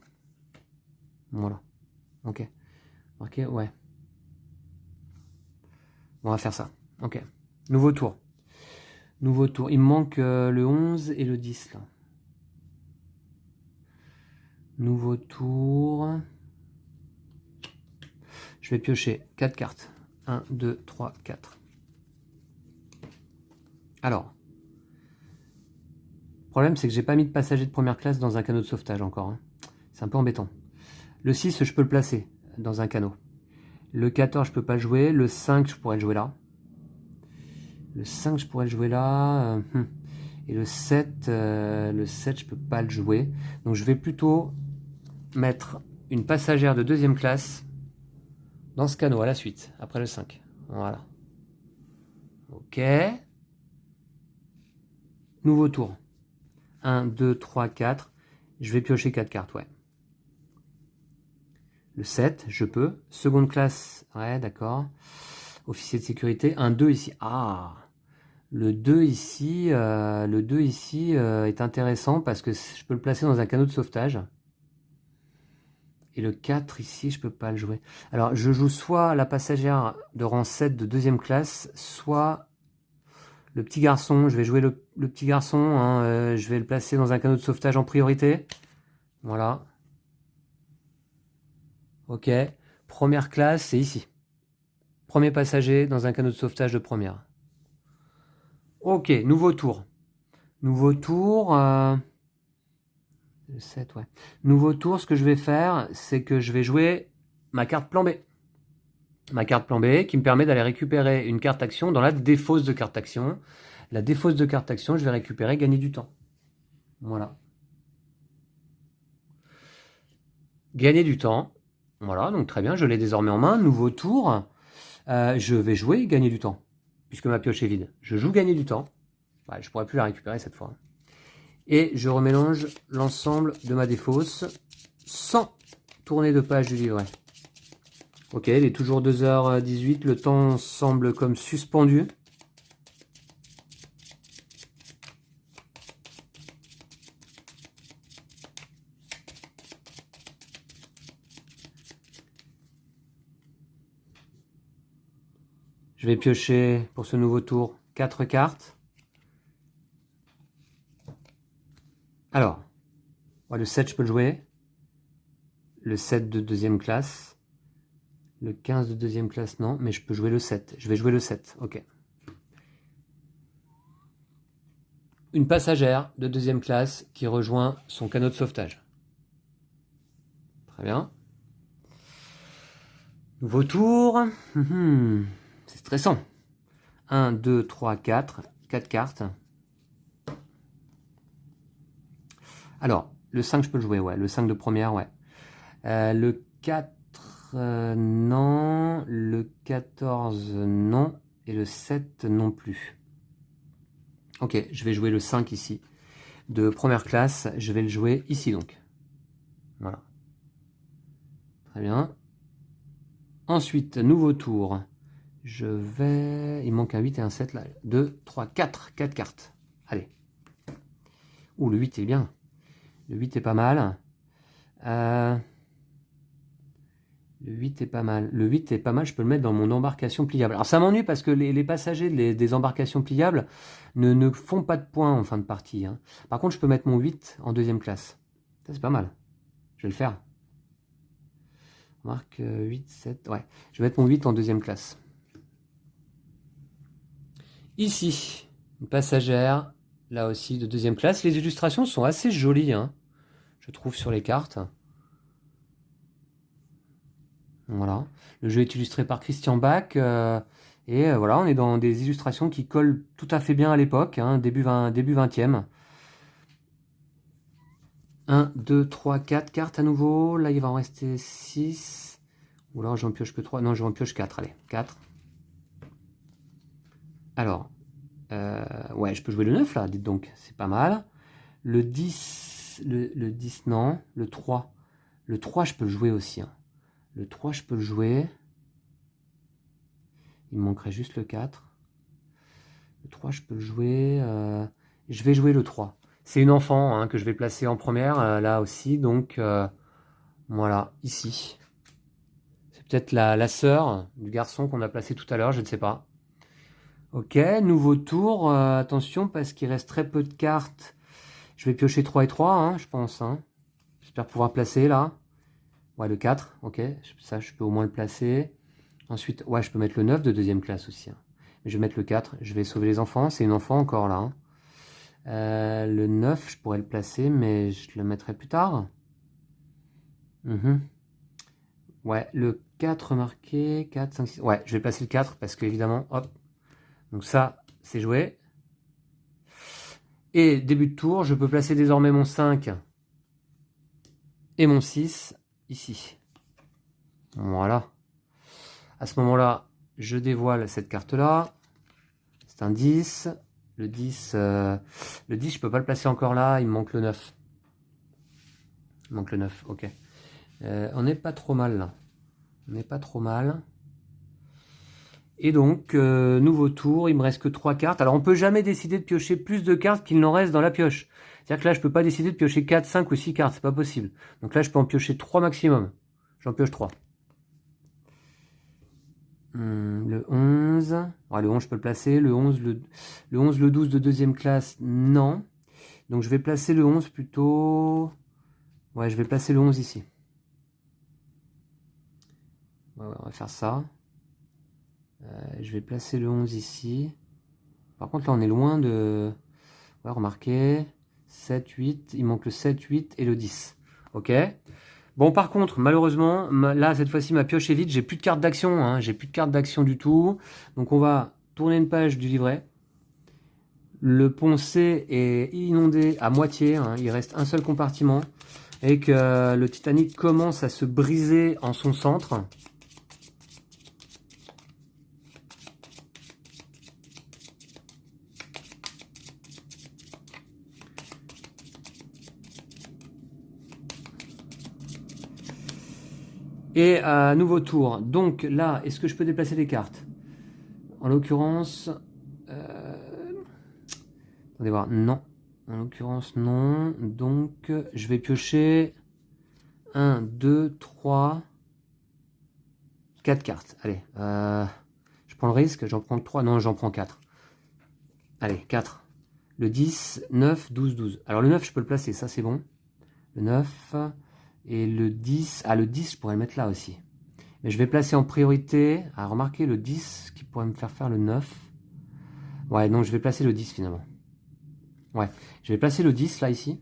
Voilà. Ok. Ok, ouais. On va faire ça. Ok. Nouveau tour. Nouveau tour. Il me manque le 11 et le 10 là. Nouveau tour. Je vais piocher 4 cartes. 1, 2, 3, 4. Alors. Le problème, c'est que j'ai pas mis de passager de première classe dans un canot de sauvetage encore. Hein. C'est un peu embêtant. Le 6, je peux le placer dans un canot. Le 14, je peux pas le jouer. Le 5, je pourrais le jouer là. Le 5, je pourrais le jouer là. Et le 7, je peux pas le jouer. Donc je vais plutôt mettre une passagère de deuxième classe dans ce canot à la suite, après le 5. Voilà. Ok. Nouveau tour. 1, 2, 3, 4. Je vais piocher 4 cartes, ouais. Le 7, je peux. Seconde classe, ouais, d'accord. Officier de sécurité. Un 2 ici. Ah, le 2 ici, est intéressant parce que je peux le placer dans un canot de sauvetage. Et le 4 ici, je peux pas le jouer. Alors, je joue soit la passagère de rang 7 de deuxième classe, soit le petit garçon. Je vais jouer le petit garçon. Hein, je vais le placer dans un canot de sauvetage en priorité. Voilà. Ok. Première classe, c'est ici. Premier passager dans un canot de sauvetage de première. Ok, nouveau tour. Nouveau tour. 7, ouais. Nouveau tour, ce que je vais faire, c'est que je vais jouer ma carte plan B. Ma carte plan B qui me permet d'aller récupérer une carte action dans la défausse de carte action. La défausse de carte action, je vais récupérer, gagner du temps. Voilà. Gagner du temps. Voilà, donc très bien, je l'ai désormais en main. Nouveau tour. Je vais jouer gagner du temps, puisque ma pioche est vide. Je joue gagner du temps. Ouais, je ne pourrai plus la récupérer cette fois. Et je remélange l'ensemble de ma défausse sans tourner de page du livret. Ok, il est toujours 2h18, le temps semble comme suspendu. Je vais piocher pour ce nouveau tour 4 cartes. Alors, le 7, je peux le jouer. Le 7 de deuxième classe. Le 15 de deuxième classe, non, mais je peux jouer le 7. Je vais jouer le 7, ok. Une passagère de deuxième classe qui rejoint son canot de sauvetage. Très bien. Nouveau tour. C'est stressant. 1, 2, 3, 4. 4 cartes. Alors, le 5, je peux le jouer, ouais. Le 5 de première, ouais. Le 4, non. Le 14, non. Et le 7, non plus. Ok, je vais jouer le 5 ici. De première classe, je vais le jouer ici, donc. Voilà. Très bien. Ensuite, nouveau tour. Je vais... Il manque un 8 et un 7, là. 2, 3, 4. 4 cartes. Allez. Ouh, le 8 est bien. Le 8 est pas mal. Le 8 est pas mal. Le 8 est pas mal, je peux le mettre dans mon embarcation pliable. Alors ça m'ennuie parce que les passagers des embarcations pliables ne font pas de points en fin de partie. Hein. Par contre, je peux mettre mon 8 en deuxième classe. Ça, c'est pas mal. Je vais le faire. Marque 8, 7. Ouais, je vais mettre mon 8 en deuxième classe. Ici, une passagère, là aussi de deuxième classe. Les illustrations sont assez jolies, hein, je trouve, sur les cartes. Voilà. Le jeu est illustré par Christian Bach. Voilà, on est dans des illustrations qui collent tout à fait bien à l'époque, hein, début 20e. 1, 2, 3, 4 cartes à nouveau. Là, il va en rester 6. Ou alors, j'en pioche que 3. Non, j'en pioche 4. Allez, 4. Alors, ouais, je peux jouer le 9 là, dites donc. C'est pas mal. Le 10, le 10, non. Le 3. Le 3, je peux le jouer aussi. Hein. Le 3, je peux le jouer. Il me manquerait juste le 4. Le 3, je peux le jouer. Je vais jouer le 3. C'est une enfant hein, que je vais placer en première, là aussi. Donc, voilà, ici. C'est peut-être la sœur du garçon qu'on a placé tout à l'heure, je ne sais pas. Ok, nouveau tour. Attention, parce qu'il reste très peu de cartes. Je vais piocher 3 et 3, hein, je pense. Hein. J'espère pouvoir placer, là. Ouais, le 4, ok. Ça, je peux au moins le placer. Ensuite, ouais, je peux mettre le 9 de deuxième classe aussi. Hein. Mais je vais mettre le 4. Je vais sauver les enfants. C'est une enfant encore, là. Hein. Le 9, je pourrais le placer, mais je le mettrai plus tard. Ouais, le 4 marqué. 4, 5, 6. Ouais, je vais placer le 4 parce que, évidemment, hop. Donc ça, c'est joué. Et début de tour, je peux placer désormais mon 5 et mon 6 ici. Voilà. À ce moment-là, je dévoile cette carte-là. C'est un 10. Le 10, je ne peux pas le placer encore là. Il me manque le 9. Il me manque le 9, ok. On n'est pas trop mal là. On n'est pas trop mal. Et donc, nouveau tour, il me reste que 3 cartes. Alors, on peut jamais décider de piocher plus de cartes qu'il n'en reste dans la pioche. C'est-à-dire que là, je peux pas décider de piocher 4, 5 ou 6 cartes. C'est pas possible. Donc là, je peux en piocher 3 maximum. J'en pioche 3. Le 11. Ouais, le 11, je peux le placer. Le 11, le 12 de deuxième classe, non. Donc, je vais placer le 11 plutôt... Ouais, je vais placer le 11 ici. Ouais, on va faire ça. Je vais placer le 11 ici. Par contre, là, on est loin de... Ouais, remarquez. 7, 8. Il manque le 7, 8 et le 10. Ok. Bon, par contre, malheureusement, là, cette fois-ci, ma pioche est vide. J'ai plus de carte d'action. Hein. J'ai plus de carte d'action du tout. Donc, on va tourner une page du livret. Le pont C est inondé à moitié. Hein. Il reste un seul compartiment. Et que le Titanic commence à se briser en son centre. Et nouveau tour. Donc là, est-ce que je peux déplacer les cartes? En l'occurrence... attendez voir. Non. En l'occurrence, non. Donc, je vais piocher 1, 2, 3, 4 cartes. Allez. Je prends le risque. J'en prends 3. Non, j'en prends 4. Allez, 4. Le 10, 9, 12, 12. Alors le 9, je peux le placer. Ça, c'est bon. Le 9... Et le 10, le 10, je pourrais le mettre là aussi. Mais je vais placer en priorité, remarquez le 10 qui pourrait me faire faire le 9. Ouais, non, je vais placer le 10 finalement. Ouais, je vais placer le 10 là, ici.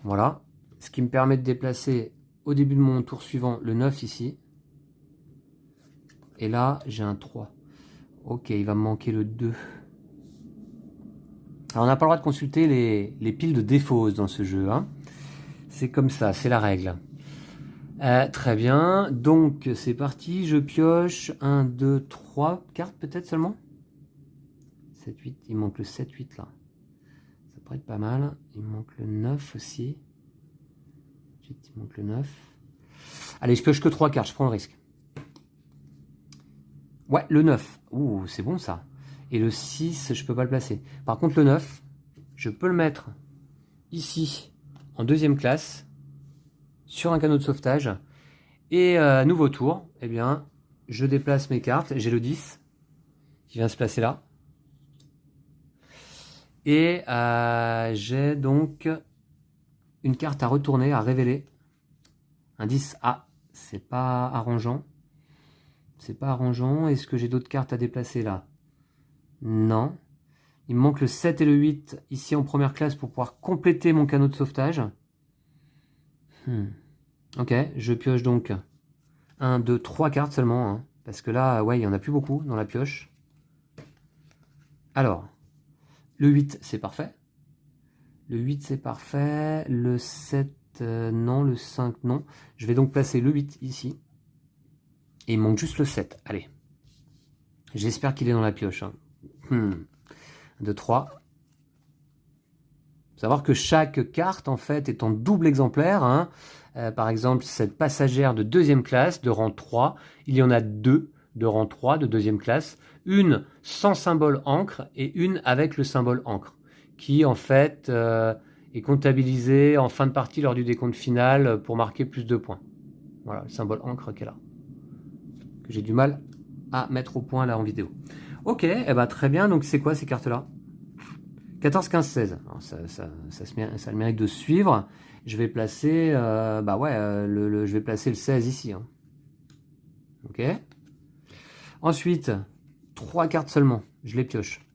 Voilà. Ce qui me permet de déplacer au début de mon tour suivant le 9 ici. Et là, j'ai un 3. Ok, il va me manquer le 2. Alors, on n'a pas le droit de consulter les piles de défausse dans ce jeu, hein. C'est comme ça, c'est la règle. Très bien, donc c'est parti, je pioche 1, 2, 3 cartes peut-être seulement. 7, 8, il manque le 7, 8 là. Ça pourrait être pas mal. Il me manque le 9 aussi. 8, il manque le 9. Allez, je pioche que 3 cartes, je prends le risque. Ouais, le 9. Ouh, c'est bon ça. Et le 6, je peux pas le placer. Par contre, le 9, je peux le mettre ici, en deuxième classe. sur un canot de sauvetage. Et nouveau tour, eh bien, je déplace mes cartes. J'ai le 10 qui vient se placer là. Et j'ai donc une carte à retourner, à révéler. Un 10. Ah, c'est pas arrangeant. C'est pas arrangeant. Est-ce que j'ai d'autres cartes à déplacer là? Non. Il me manque le 7 et le 8 ici en première classe pour pouvoir compléter mon canot de sauvetage. Ok, je pioche donc 1, 2, 3 cartes seulement. Hein, parce que là, ouais, il n'y en a plus beaucoup dans la pioche. Alors, le 8, c'est parfait. Le 8, c'est parfait. Le 7, non. Le 5, non. Je vais donc placer le 8 ici. Et il manque juste le 7. Allez. J'espère qu'il est dans la pioche. Hein. 2, 3. Faut savoir que chaque carte, en fait, est en double exemplaire. Hein. Par exemple, cette passagère de deuxième classe, de rang 3, il y en a 2 de rang 3, de deuxième classe. Une sans symbole encre et une avec le symbole encre, qui, en fait, est comptabilisée en fin de partie lors du décompte final pour marquer plus de points. Voilà, le symbole encre qui est là. Que j'ai du mal à mettre au point là en vidéo. Ok, eh ben, très bien. Donc, c'est quoi ces cartes-là? 14, 15, 16. Alors, ça a le mérite de suivre. Je vais placer, je vais placer le 16 ici. Hein. Ok. Ensuite, 3 cartes seulement. Je les pioche.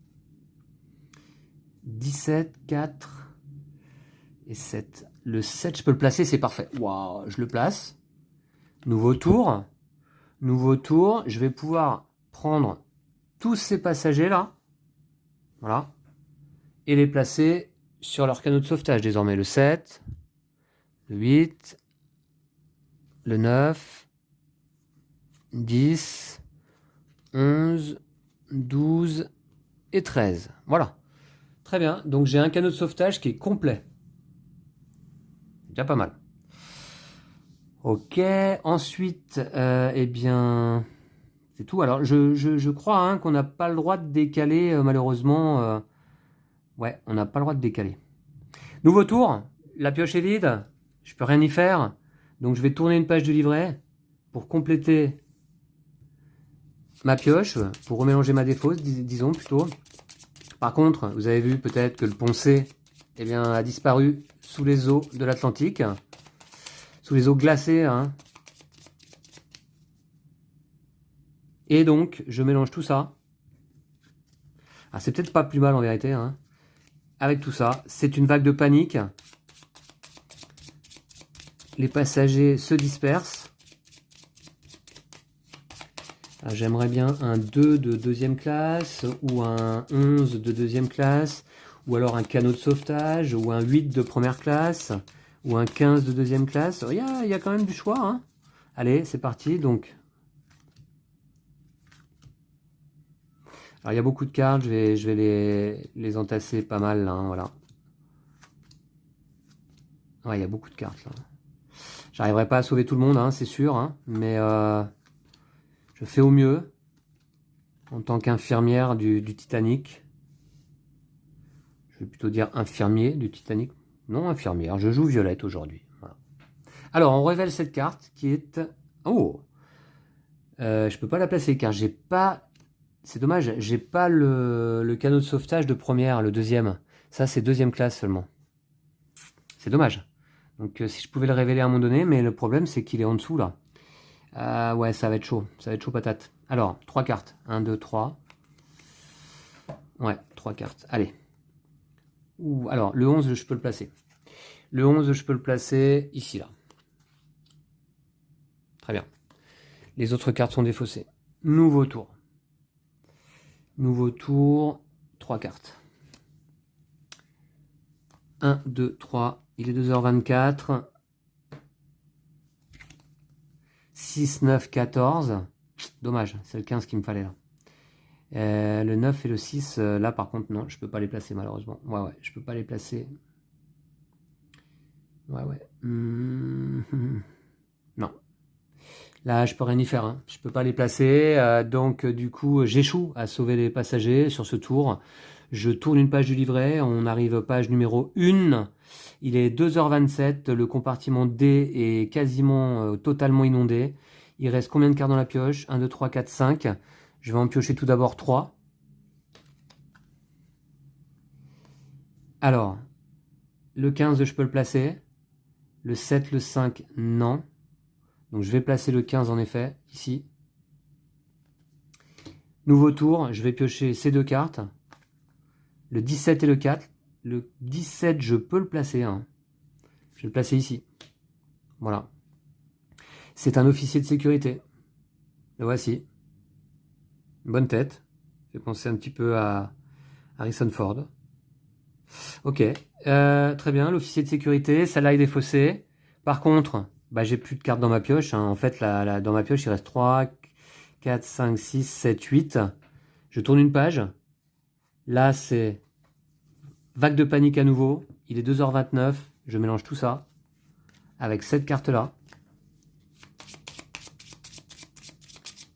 17, 4 et 7. Le 7, je peux le placer, c'est parfait. Waouh, je le place. Nouveau tour. Nouveau tour. Je vais pouvoir prendre tous ces passagers là. Voilà. Et les placer sur leur canot de sauvetage désormais. Le 7, le 8, le 9, 10, 11, 12 et 13. Voilà. Très bien. Donc j'ai un canot de sauvetage qui est complet. Déjà pas mal. Ok. Ensuite, eh bien, c'est tout. Alors je crois hein, qu'on n'a pas le droit de décaler, malheureusement. Ouais, on n'a pas le droit de décaler. Nouveau tour. La pioche est vide. Je peux rien y faire. Donc je vais tourner une page du livret pour compléter ma pioche, pour remélanger ma défausse, disons plutôt. Par contre, vous avez vu peut-être que le Poncé eh bien, a disparu sous les eaux de l'Atlantique, sous les eaux glacées. Hein. Et donc, je mélange tout ça. Ah, c'est peut-être pas plus mal en vérité. Hein. Avec tout ça, c'est une vague de panique. Les passagers se dispersent. J'aimerais bien un 2 de deuxième classe, ou un 11 de deuxième classe, ou alors un canot de sauvetage, ou un 8 de première classe, ou un 15 de deuxième classe. Il y a quand même du choix. Hein. Allez, c'est parti. Donc, alors il y a beaucoup de cartes, je vais les entasser pas mal. Hein, voilà. Ouais, il y a beaucoup de cartes là. J'arriverai pas à sauver tout le monde, hein, c'est sûr, hein, mais je fais au mieux en tant qu'infirmière du Titanic. Je vais plutôt dire infirmier du Titanic. Non, infirmière. Je joue Violette aujourd'hui. Voilà. Alors, on révèle cette carte qui est... Oh, je peux pas la placer car j'ai pas... C'est dommage, j'ai pas le canot de sauvetage de première, le deuxième. Ça, c'est deuxième classe seulement. C'est dommage. Donc, si je pouvais le révéler à un moment donné, mais le problème, c'est qu'il est en dessous, là. Ouais, ça va être chaud. Ça va être chaud patate. Alors, 3 cartes. 1, 2, 3. Ouais, 3 cartes. Allez. Ouh, alors, le 11, je peux le placer. Le 11, je peux le placer ici, là. Très bien. Les autres cartes sont défaussées. Nouveau tour. Nouveau tour. 3 cartes. 1, 2, 3. Il est 2h24. 6, 9, 14. Dommage, c'est le 15 qu'il me fallait là. Le 9 et le 6, là par contre, non, je peux pas les placer malheureusement. Ouais, je peux pas les placer. Ouais. Non. Là, je peux rien y faire. Hein. Je peux pas les placer. Donc, du coup, j'échoue à sauver les passagers sur ce tour. Je tourne une page du livret, on arrive page numéro 1. Il est 2h27, le compartiment D est quasiment totalement inondé. Il reste combien de cartes dans la pioche? 1, 2, 3, 4, 5. Je vais en piocher tout d'abord 3. Alors, le 15, je peux le placer. Le 7, le 5, non. Donc je vais placer le 15 en effet, ici. Nouveau tour, je vais piocher ces 2 cartes. Le 17 et le 4. Le 17, je peux le placer. Hein. Je vais le placer ici. Voilà. C'est un officier de sécurité. Le voici. Une bonne tête. Fait penser un petit peu à Harrison Ford. Ok. Très bien, l'officier de sécurité. Celle-là est défaussée. Par contre, bah, j'ai plus de cartes dans ma pioche. Hein. En fait, dans ma pioche, il reste 3, 4, 5, 6, 7, 8. Je tourne une page. Là, c'est vague de panique à nouveau. Il est 2h29. Je mélange tout ça avec cette carte-là.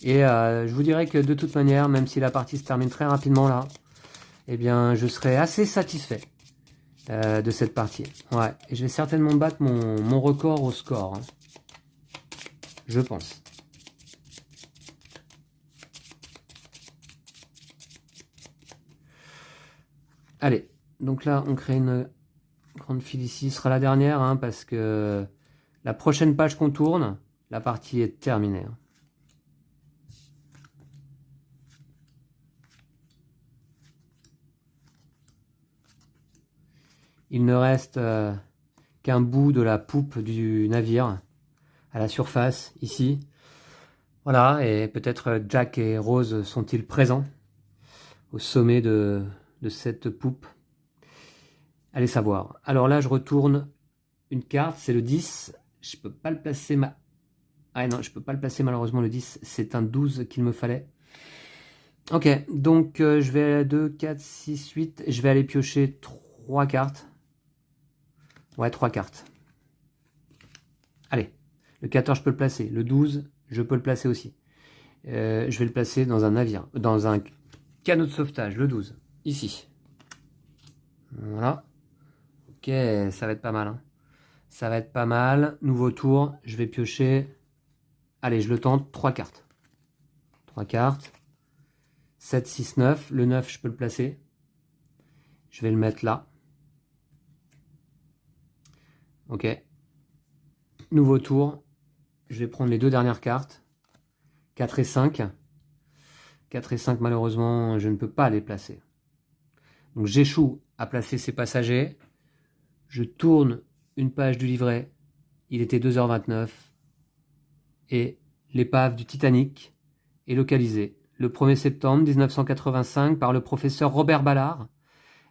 Et je vous dirais que de toute manière, même si la partie se termine très rapidement là, eh bien, je serai assez satisfait de cette partie. Ouais, et je vais certainement battre mon record au score. Hein. Je pense. Allez, donc là, on crée une grande file ici. Ce sera la dernière, hein, parce que la prochaine page qu'on tourne, la partie est terminée. Hein. Il ne reste qu'un bout de la poupe du navire à la surface, ici. Voilà, et peut-être Jack et Rose sont-ils présents au sommet de cette poupe. Allez savoir. Alors là, je retourne une carte, c'est le 10. Je peux pas le placer. Ah non, je peux pas le placer malheureusement, le 10. C'est un 12 qu'il me fallait. Ok, donc je vais à 2, 4, 6, 8. Je vais aller piocher 3 cartes. Ouais, 3 cartes. Allez, le 14, je peux le placer. Le 12, je peux le placer aussi. Je vais le placer dans un navire, dans un canot de sauvetage, le 12. Ici. Voilà. Ok, ça va être pas mal. Hein. Ça va être pas mal. Nouveau tour, je vais piocher. Allez, je le tente. 3 cartes. 3 cartes. 7, 6, 9. Le 9, je peux le placer. Je vais le mettre là. Ok. Nouveau tour. Je vais prendre les 2 dernières cartes. 4 et 5. 4 et 5, malheureusement, je ne peux pas les placer. Donc j'échoue à placer ces passagers. Je tourne une page du livret. Il était 2h29. Et l'épave du Titanic est localisée le 1er septembre 1985 par le professeur Robert Ballard.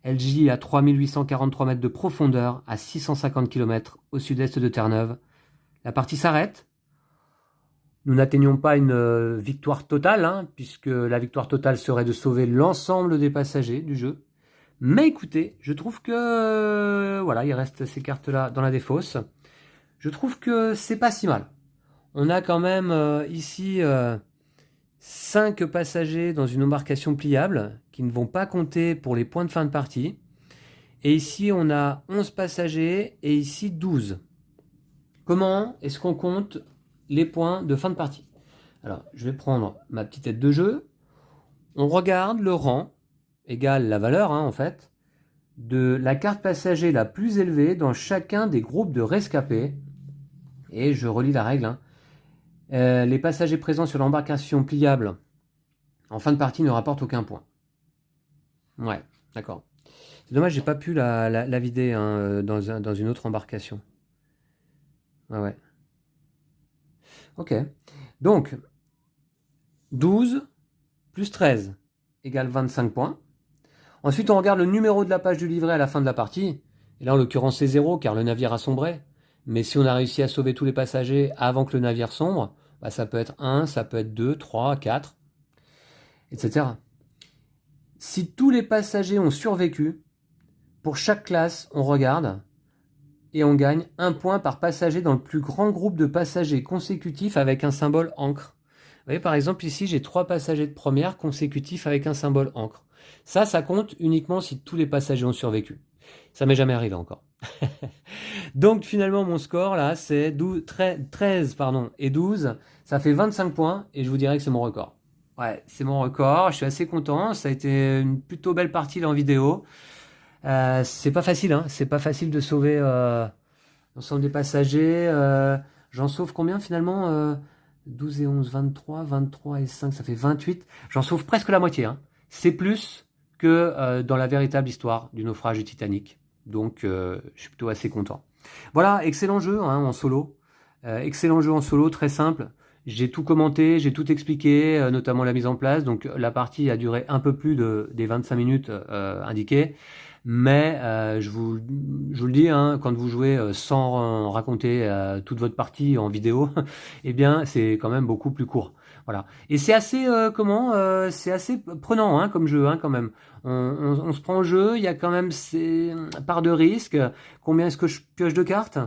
Elle gît à 3843 mètres de profondeur, à 650 km au sud-est de Terre-Neuve. La partie s'arrête. Nous n'atteignons pas une victoire totale, hein, puisque la victoire totale serait de sauver l'ensemble des passagers du jeu. Mais écoutez, je trouve que voilà, il reste ces cartes-là dans la défausse. Je trouve que c'est pas si mal. On a quand même ici 5 passagers dans une embarcation pliable qui ne vont pas compter pour les points de fin de partie. Et ici, on a 11 passagers et ici 12. Comment est-ce qu'on compte les points de fin de partie? Alors, je vais prendre ma petite tête de jeu. On regarde le rang, égale la valeur, hein, en fait, de la carte passager la plus élevée dans chacun des groupes de rescapés. Et je relis la règle. Hein. Les passagers présents sur l'embarcation pliable en fin de partie ne rapportent aucun point. Ouais, d'accord. C'est dommage, j'ai pas pu la vider hein, dans une autre embarcation. Ah ouais. Ok. Donc, 12 plus 13 égale 25 points. Ensuite, on regarde le numéro de la page du livret à la fin de la partie. Et là, en l'occurrence, c'est 0 car le navire a sombré. Mais si on a réussi à sauver tous les passagers avant que le navire sombre, bah, ça peut être 1, ça peut être 2, 3, 4, etc. Si tous les passagers ont survécu, pour chaque classe, on regarde et on gagne 1 point par passager dans le plus grand groupe de passagers consécutifs avec un symbole encre. Vous voyez, par exemple, ici, j'ai 3 passagers de première consécutifs avec un symbole encre. Ça compte uniquement si tous les passagers ont survécu. Ça m'est jamais arrivé encore. Donc finalement, mon score là, c'est 13 pardon, et 12. Ça fait 25 points et je vous dirais que c'est mon record. Ouais, c'est mon record. Je suis assez content. Ça a été une plutôt belle partie là en vidéo. C'est pas facile, hein. C'est pas facile de sauver l'ensemble des passagers. J'en sauve combien finalement 12 et 11, 23. 23 et 5, ça fait 28. J'en sauve presque la moitié, hein. C'est plus que dans la véritable histoire du naufrage du Titanic. Donc, je suis plutôt assez content. Voilà, excellent jeu hein, en solo. Excellent jeu en solo, très simple. J'ai tout commenté, j'ai tout expliqué, notamment la mise en place. Donc, la partie a duré un peu plus des 25 minutes indiquées. Mais je vous le dis, hein, quand vous jouez sans raconter toute votre partie en vidéo, eh bien, c'est quand même beaucoup plus court. Voilà. Et c'est assez, c'est assez prenant hein, comme jeu, hein, quand même. On se prend au jeu, il y a quand même ces parts de risque. Combien est-ce que je pioche de cartes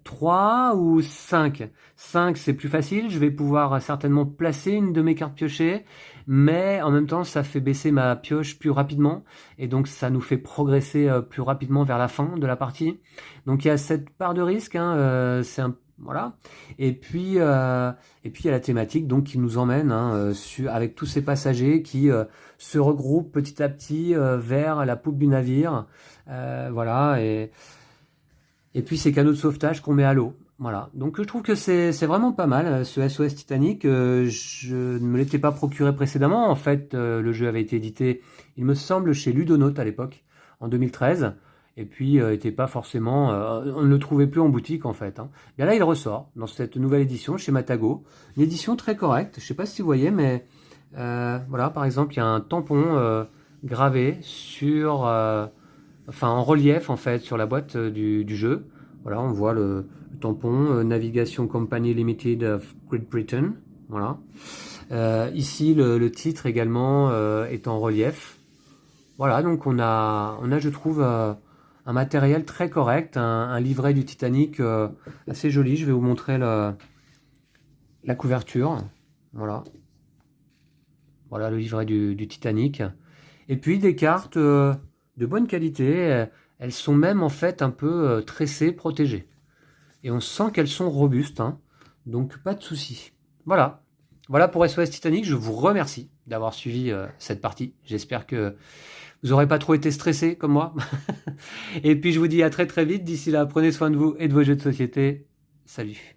3 ou 5? 5, c'est plus facile. Je vais pouvoir certainement placer une de mes cartes piochées, mais en même temps, ça fait baisser ma pioche plus rapidement, et donc ça nous fait progresser plus rapidement vers la fin de la partie. Donc il y a cette part de risque, hein, c'est un voilà. Et puis il y a la thématique donc qui nous emmène hein, avec tous ces passagers qui se regroupent petit à petit vers la poupe du navire. Voilà. Et puis ces canaux de sauvetage qu'on met à l'eau. Voilà. Donc je trouve que c'est vraiment pas mal ce SOS Titanic. Je ne me l'étais pas procuré précédemment. En fait, le jeu avait été édité, il me semble, chez Ludonote à l'époque, en 2013. Et puis, était pas forcément, on ne le trouvait plus en boutique en fait. Hein. Bien là, il ressort dans cette nouvelle édition chez Matago, une édition très correcte. Je sais pas si vous voyez, mais voilà, par exemple, il y a un tampon gravé sur, enfin en relief en fait sur la boîte du jeu. Voilà, on voit le tampon Navigation Company Limited of Great Britain. Voilà. Ici, le titre également est en relief. Voilà, donc on a je trouve un matériel très correct, un livret du Titanic assez joli. Je vais vous montrer la couverture. Voilà. Voilà le livret du Titanic. Et puis des cartes de bonne qualité. Elles sont même en fait un peu tressées, protégées. Et on sent qu'elles sont robustes. Hein. Donc pas de souci. Voilà. Voilà pour SOS Titanic. Je vous remercie d'avoir suivi cette partie. J'espère que vous n'aurez pas trop été stressé comme moi. Et puis je vous dis à très très vite. D'ici là, prenez soin de vous et de vos jeux de société. Salut.